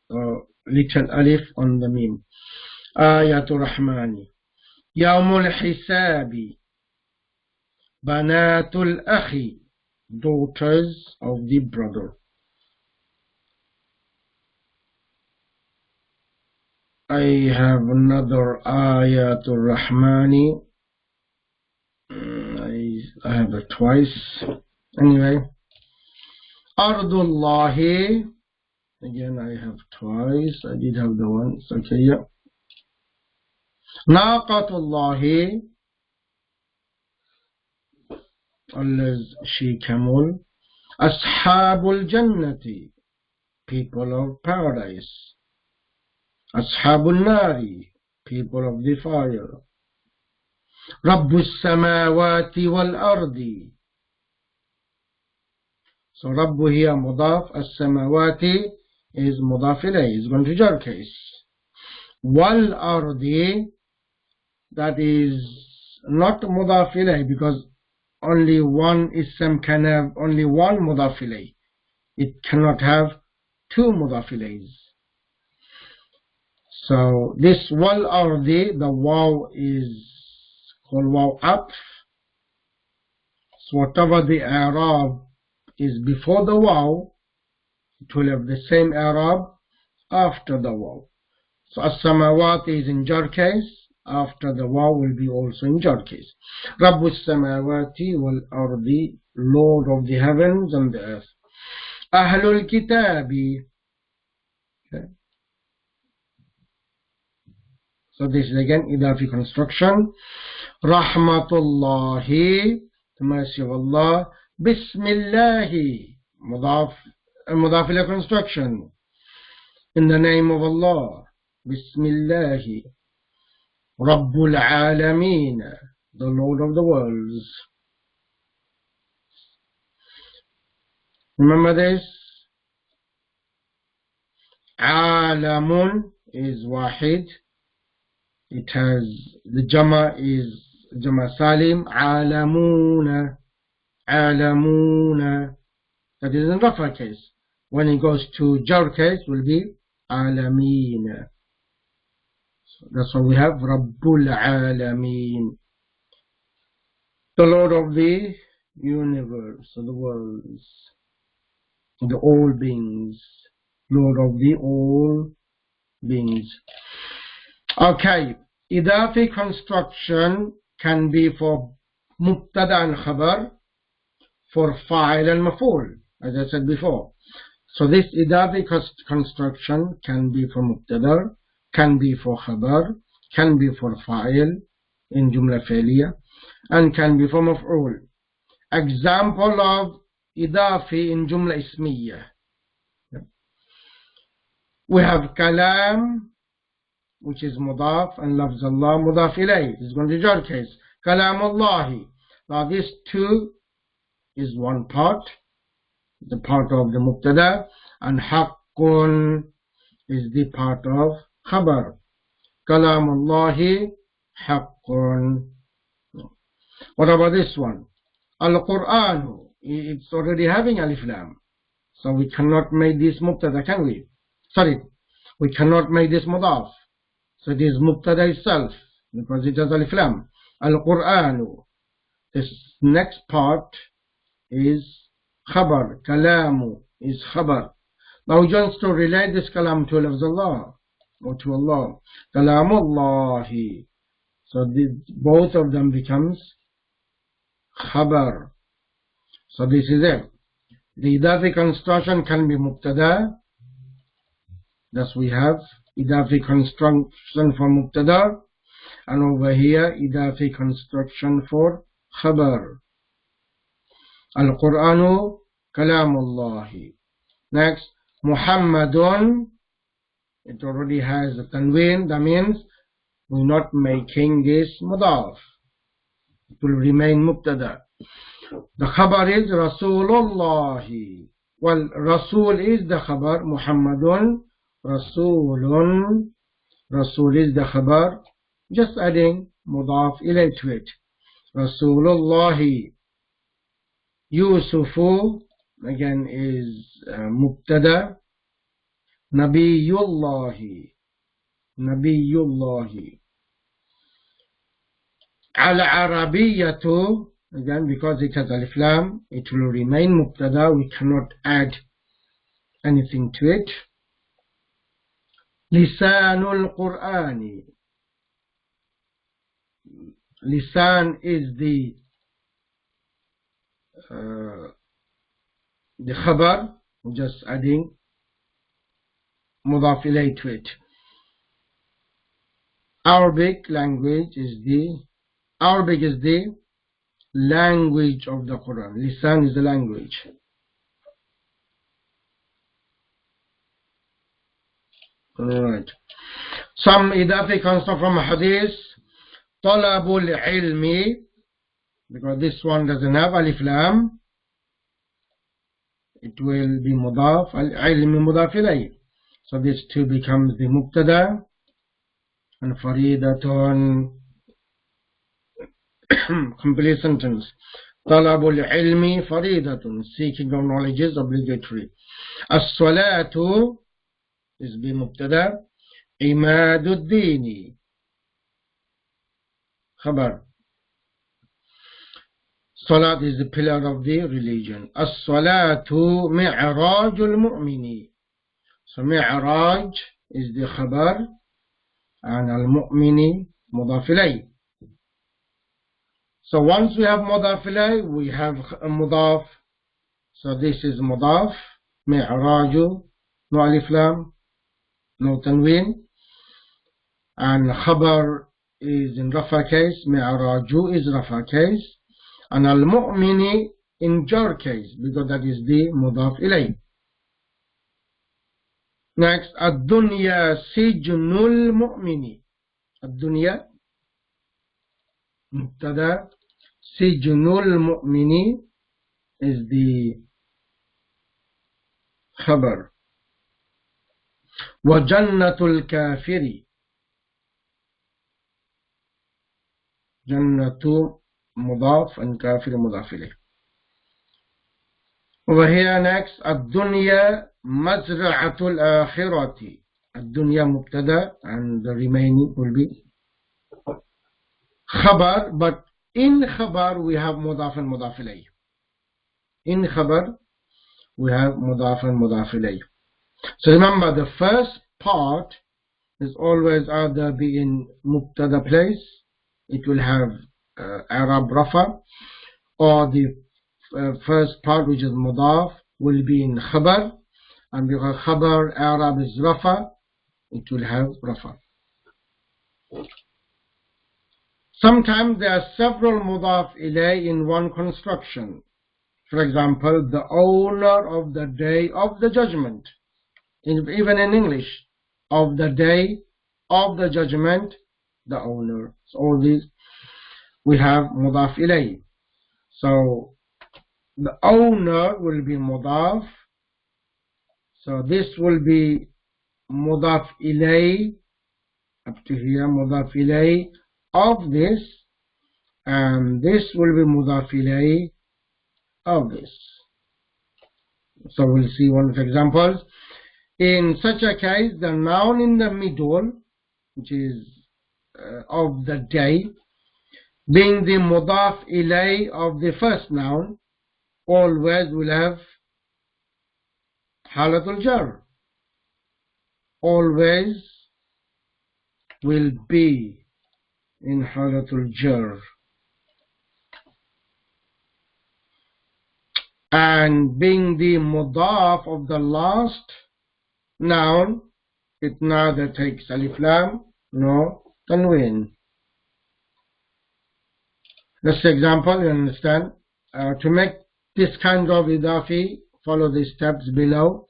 A: little alif on the mim. Ayatul Rahmani. Yawmul Hisabi. Banatul Akhi, daughters of the brother. I have another Ayatul Rahmani. I have it twice. Anyway, Ardullahi. Again, I have twice. I did have the once. Okay, yeah. Naqatullahi. Allah's she-camel. Ashabul Jannati. People of paradise. Ashabul Nari. People of the fire. Rabbus Samawati wal Ardi. So Rabbu here mudaf. As-Samawati is mudaf ilayh. Is going to jar case. Wal Ardi. That is not mudaf ilayh because only one ism can have only one mudaf ilayh. It cannot have two mudaf ilayhs. So this wal ardi, the waw is called waw atf. So whatever the i'rab is before the waw, it will have the same i'rab after the waw. So as-samawati is in jar case. After the waw will be also in jar case. Rabbus samawati wal ardi, Lord of the heavens and the earth. Ahlul kitabi. Okay. So this is again idafi construction. Rahmatullahi, the mercy of Allah. Bismillahi, mudaf ila construction. In the name of Allah. Bismillahi. Rabbul Alameen, the Lord of the worlds. Remember this? Alamun is wahid. It has the jama is jama salim. Alamuna, alamuna. That is in rafa case. When it goes to jar case, will be alameen. That's why we have Rabbul Alameen, the Lord of the universe, the worlds, the all beings, Lord of the all beings. Okay, idafi construction can be for mubtada and khabar, for fa'il and maf'ul, as I said before. So this idafi construction can be for mubtada, can be for khabar, can be for fa'il in jumla fi'liya, and can be for maf'ul. Example of idafi in jumla ismiya. We have kalam, which is mudaf, and lafz Allah mudaf ilayh. This is going to be jar case. Kalam Allahi. Now this two is one part, the part of the mubtada, and haqqun is the part of khabar. Kalam Allahi haqqun. What about this one? Al-Qur'an. It's already having alif lam. So we cannot make this mubtada, can we? Sorry, we cannot make this mudaf. So it is mubtada itself because it has alif lam. Al-Qur'anu. This next part is khabar. Kalamu is khabar. Now we want to relate this kalam to lafz Allah or to Allah. Kalamullahi. So both of them becomes khabar. So this is it. The idafi construction can be mubtada. Thus we have idafi construction for mubtada, and over here idafi construction for khabar. Al-Qur'anu kalamullahi. Next, Muhammadun. It already has a tanween. That means we're not making this mudaf. It will remain mubtada. The khabar is Rasulullahi. Well, Rasul is the khabar. Muhammadun Rasulun. Rasul is the khabar. Just adding mudaf ilay to it. Rasulullahi. Yusufu again is mubtada. Nabiyullahi. Nabiyullahi. Al-Arabiyyatu. Again, because it has alif lam, it will remain mubtada. We cannot add anything to it. Lisanul Qur'ani. Lisan is the the khabar, just adding mudaf ilayh to it. Arabic is the language of the Quran. Lisan is the language. Alright. Some idafi comes from hadith. Talabul ilmi, because this one doesn't have alif lam, it will be mudaf, al-ilmi mudaf ilayh. So this two becomes the mubtada, and faridatun, complete sentence. Talabul ilmi faridatun, seeking of knowledge is obligatory. As-salatu is be mubtada, imadud dini, khabar. Salat is the pillar of the religion. As-salatu mi'rajul mu'mini. So mi'raj is the khabar, and al-mu'mini mudaf ilayh. So once we have mudaf ilayh, we have a mudaf. So this is mudaf, mi'raju, no alif lam, no tanween, and khabar is in rafa case, mi'raju is rafa case, and al-mu'mini in jar case, because that is the mudaf ilayh. Next, ad-dunya sijnul mu'mini. Ad-dunya mubtada, sijnul mu'mini is the khabar. Wa jannatul kafiri. Jannatu mudaf and kafir mudaf ilayh. Over here next, ad-dunya mazra'atul akhirati. Ad-dunya mubtada, and the remaining will be khabar, but in khabar we have mudaf and mudaf ilayh. In khabar we have mudaf and mudaf ilayh. So remember, the first part is always either be in mubtada place, it will have Arab rafa, or the first part, which is mudaf, will be in khabar, and because khabar Arab is rafa, it will have rafa. Sometimes there are several mudaf ilayh in one construction. For example, the owner of the day of the judgment. Even in English, of the day of the judgment, the owner. So all these we have mudaf ilayh. So the owner will be mudaf. So this will be mudaf ilayh up to here, mudaf ilayh of this, and this will be mudaf ilayh of this. So we'll see one of the examples. In such a case, the noun in the middle, which is of the day, being the mudaf ilayh of the first noun, always will have halatul jar. Always will be in halatul jar. And being the mudaf of the last noun, it neither takes alif lam nor tanween. This example, you understand. To make this kind of idafi, follow the steps below.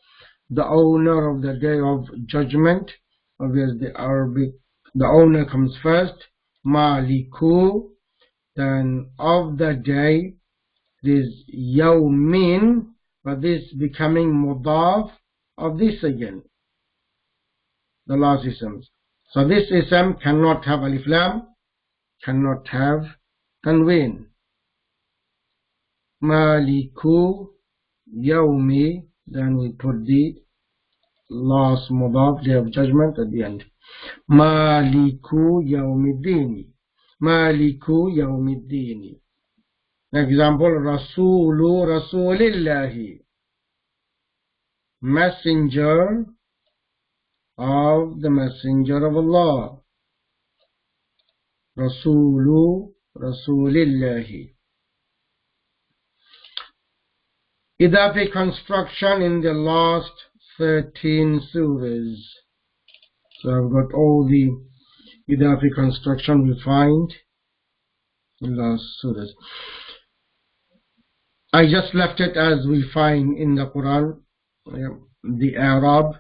A: The owner of the day of judgment, obviously the Arabic, the owner comes first, maliku, then of the day, this yawmin, but this becoming mudaf of this again, the last isms. So this ism cannot have alif lam, cannot have tanween. Maliku yawmi, then we put the last mudaf, day of judgment, at the end. Maliku yawmiddini. Maliku yawmiddini. Example, Rasulu Rasulillahi, messenger of the messenger of Allah. Rasulu Rasulillahi. Idafi construction in the last 13 surahs. So I've got all the Idafi construction we find in the last surahs. I just left it as we find in the Quran, the Arab.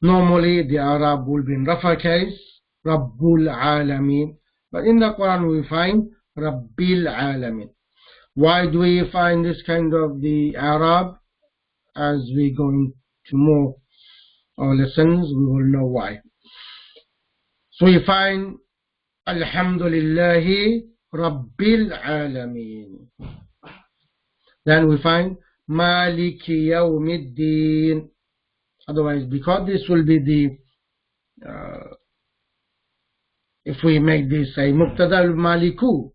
A: Normally the Arab will be in Rafa case, Rabbul Alameen. But in the Quran we find Rabbil Alameen. Why do we find this kind of the Arab? As we go into more lessons, we will know why. So we find Alhamdulillahi Rabbil Alameen. Then we find Maliki Yawmiddin. Otherwise, because this will be the if we make this a Mubtada Maliku,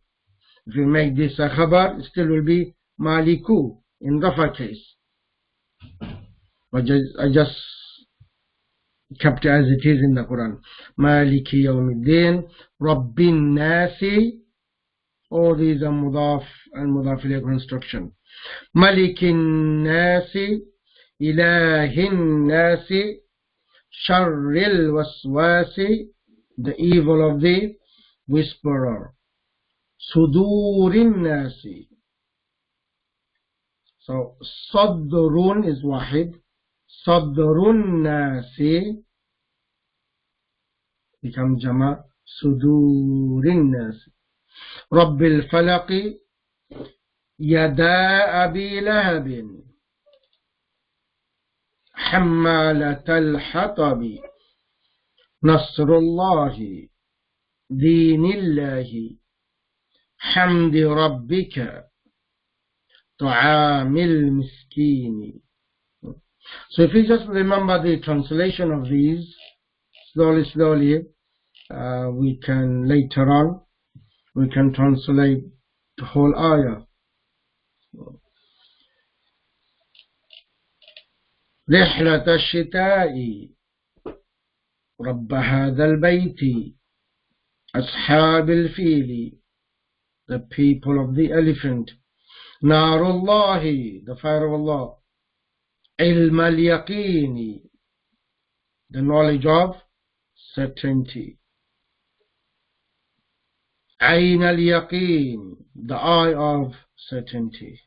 A: if we make this a Khabar, it still will be Maliku in Rafa case. But I just kept it as it is in the Quran. Maliki Yawmiddin, Rabbin Nasi. All these are Mudaf and Mudaf ilayh construction. Malikin Nasi, Ilahin Nasi, Sharril Waswasi, the evil of the whisperer. Sudurin Nasi. So Sadrun is Wahid. Sadrun Nasi becomes Jama. Sudurin Nasi. Rabbil Falaqi, Yada Abi Lahabin, حمالة الحطب نصر الله دين الله حمد ربك طعام المسكين. So if you just remember the translation of these slowly, we can later on we can translate the whole ayah. رحلة الشتاء رب هذا البيت أصحاب الفيل, the people of the elephant. نار الله, the fire of Allah. علم اليقين, the knowledge of certainty. عين اليقين, the eye of certainty.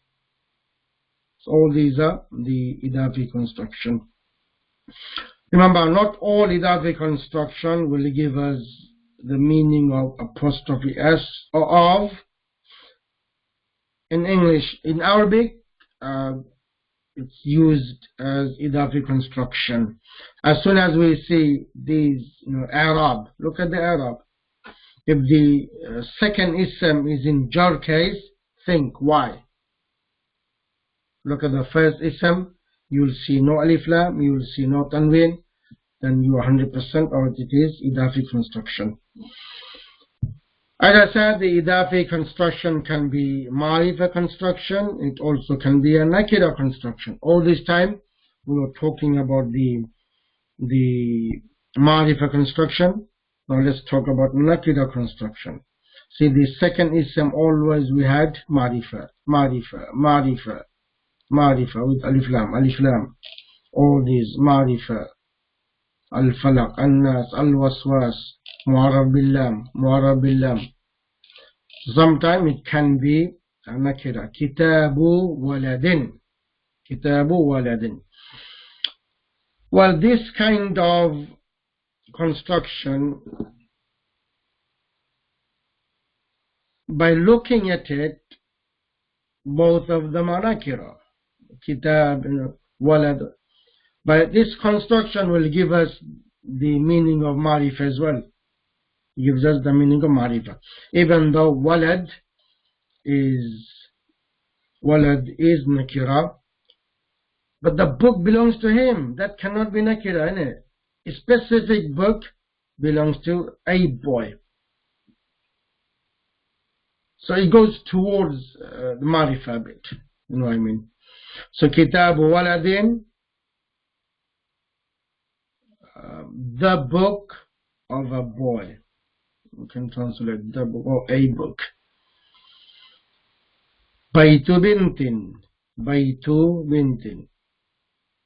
A: So all these are the Idafi construction. Remember, not all Idafi construction will give us the meaning of apostrophe S or of. In English, in Arabic, it's used as Idafi construction. As soon as we see these, Arab, look at the Arab. If the second ism is in jar case, think why. Look at the first ism, you will see no alif lam, you will see no tanween, then you are 100% or it is Idafi construction. As I said, the Idafi construction can be Marifa construction, it also can be a Nakira construction. All this time we were talking about the Marifa construction. Now let's talk about Nakira construction. See, the second ism always we had Marifa with alif lam. All these Marifa, al-falaq, al-nas, al-waswas, mu'arrab billam. Sometimes it can be a nakira. Kitabu waladin. Well, this kind of construction, by looking at it, both of them are nakira. Kitab, walad. But this construction will give us the meaning of Marifa as well. It gives us the meaning of Marifa. Even though walad is nakira, but the book belongs to him. That cannot be nakira, innit? A specific book belongs to a boy. So it goes towards the Marifa bit. You know what I mean? So Kitabu Waladin, the book of a boy. We can translate the book or a book. Baytu Bintin, Baytu bintin.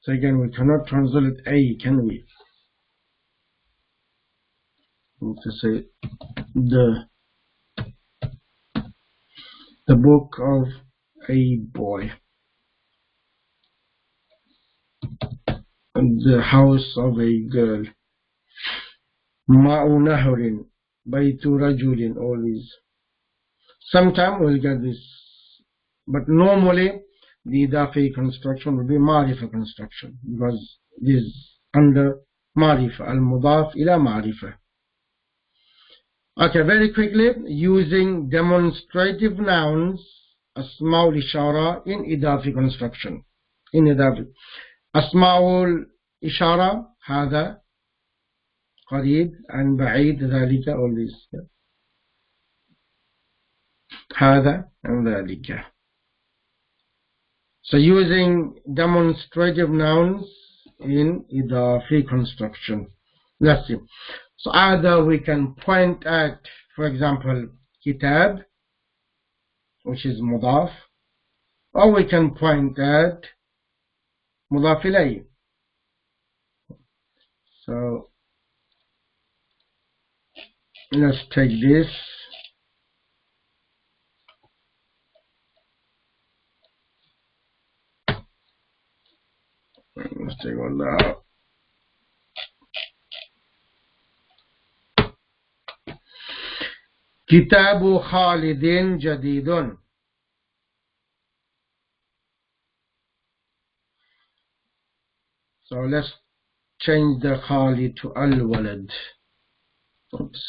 A: So again, we cannot translate A, can we? We need to say the book of a boy, and the house of a girl. Ma'u nahrin, baytu rajulin, always. Sometimes we'll get this, but normally the idafi construction will be ma'rifa construction, because this is under ma'rifa, al-mudaf ila ma'rifa. Okay, very quickly, using demonstrative nouns, asma'ul ishara in idafi construction. In idafi. Asma'ul ishara, هذا قريب and بعيد ذلك, always. هذا and ذلك. So using demonstrative nouns in idafi construction. Let's see. So either we can point at, for example, kitab, which is mudaf, or we can point at mudaf ilayh. So let's take this. Let's take one out. Kitabu Khalidin Jadidun. So let's change the Khalid to Al-Walad. Oops.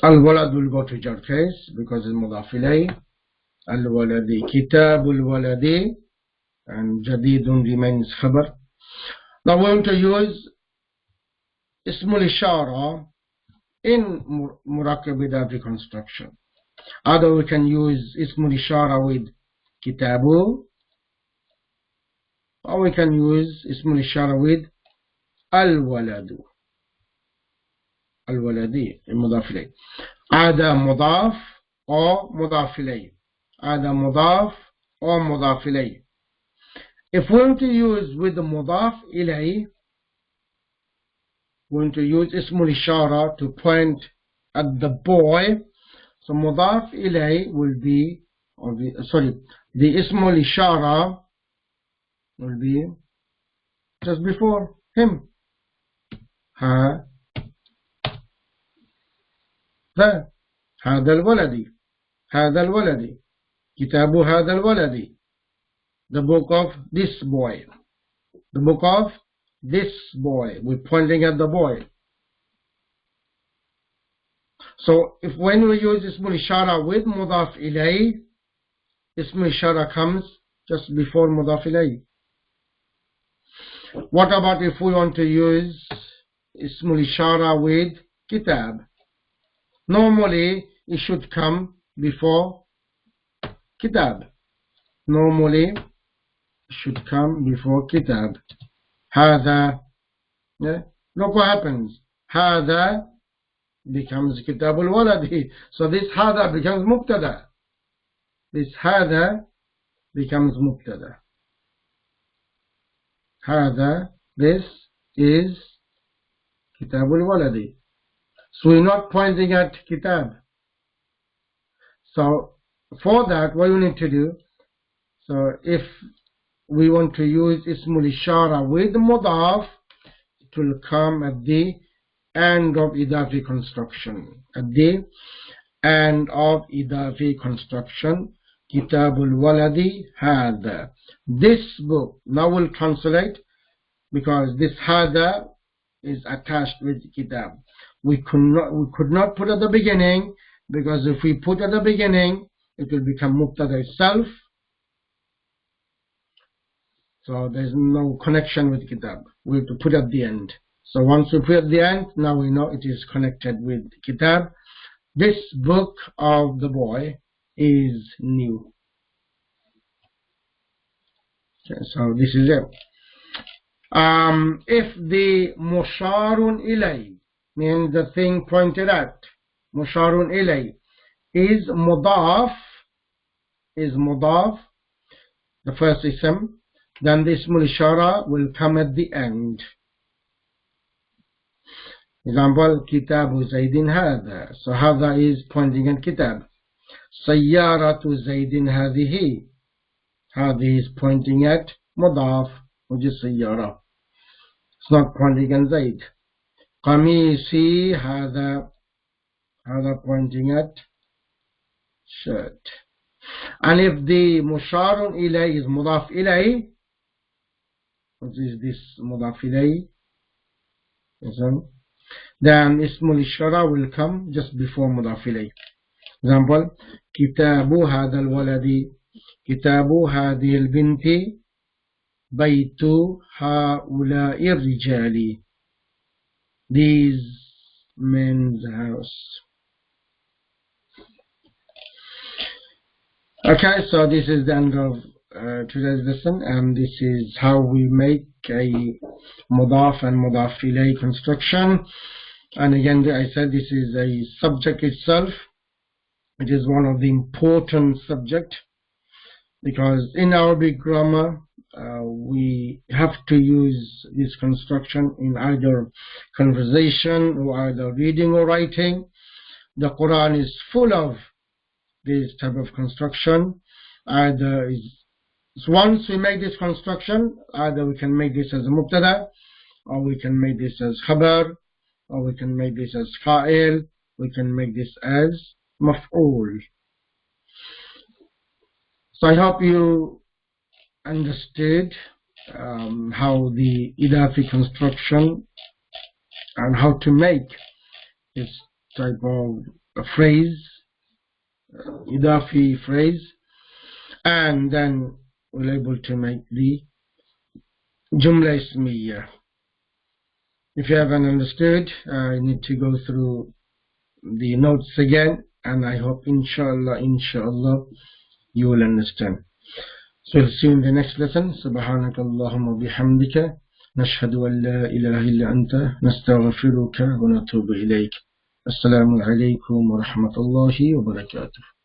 A: Al-Walad will go to jar case because it's mudaf ilayh. Al-Waladi, Kitabul Waladi, and Jadidun remains khabar. Now we want to use Ismul Ishara in Murakkab idafi construction. Either we can use Ismul Ishara with Kitabu, or we can use Ismul Ishara with Al-Waladu. Al-Waladi, mudaf ilayh. Either mudaf or mudaf ilayh. Either mudaf or mudaf ilayh. If we want to use with the mudaf ilayh, we want to use Ismul Ishara to point at the boy. So mudaf ilayh will be, the Ismul Ishara will be just before him. هذا الولد. هذا الولد. كتاب هذا الولد. The book of this boy. The book of this boy. We're pointing at the boy. So if when we use Ismul Ishara with Mudaf ilayh, Ismul Ishara comes just before Mudaf ilayh. What about if we want to use Ismul Ishara with Kitab? Normally it should come before Kitab. Normally it should come before Kitab. هذا. Yeah? Look what happens. هذا becomes Kitab al-Waladi. So this هذا becomes Mubtada. This هذا becomes Mubtada. هذا, this is Kitab al-Waladi. So we're not pointing at Kitab. So for that, what you need to do, so if we want to use Ismul Ishara with Mudaf, it will come at the end of idafi construction. At the end of idafi construction, Kitabul Waladi Hada. This book, now we'll translate, because this Hada is attached with Kitab. We could not put at the beginning, because if we put at the beginning, it will become Mubtada itself. So there's no connection with Kitab. We have to put at the end. So once we put at the end, now we know it is connected with Kitab. this book of the boy is new. Okay, so this is it. If the musharun ilay means the thing pointed at, musharun ilay is mudaf, the first ism, then the ismul ishara will come at the end. Example, kitabu zaydin hadha. So hadha is pointing at kitab. Sayyaratu zaydin hadhihi. Hadhi is pointing at mudaf, which is sayyara. It's not pointing at zayd. Qamisi hadha. Hadha pointing at shirt. And if the musharun ilay is mudaf ilay, which is this mudaf ilay, then ismul ishara will come just before mudaf ilay. Example, kitabu hadha al-waladi, kitabu hadhihi al-binti, baytu haula'i rijali. These men's house. Okay, so this is the end of today's lesson, and this is how we make a mudaf and mudaf ilay construction. And again, I said this is a subject itself. It is one of the important subjects, because in Arabic grammar we have to use this construction in either conversation or either reading or writing. The Quran is full of this type of construction. Either once we make this construction, either we can make this as a mubtada, or we can make this as khabar, or we can make this as fa'il, we can make this as maf'ul. So I hope you understood how the idafi construction and how to make this type of a phrase, idafi phrase, and then we're able to make the jumla ismiya. If you haven't understood, I need to go through the notes again, and I hope inshallah you will understand. So we'll see you in the next lesson. Subhanaka Allahumma bihamdika nashhadu an la ilaha illa anta nastaghfiruka wa natubu ilayk. Assalamu alaikum wa rahmatullahi wa barakatuh.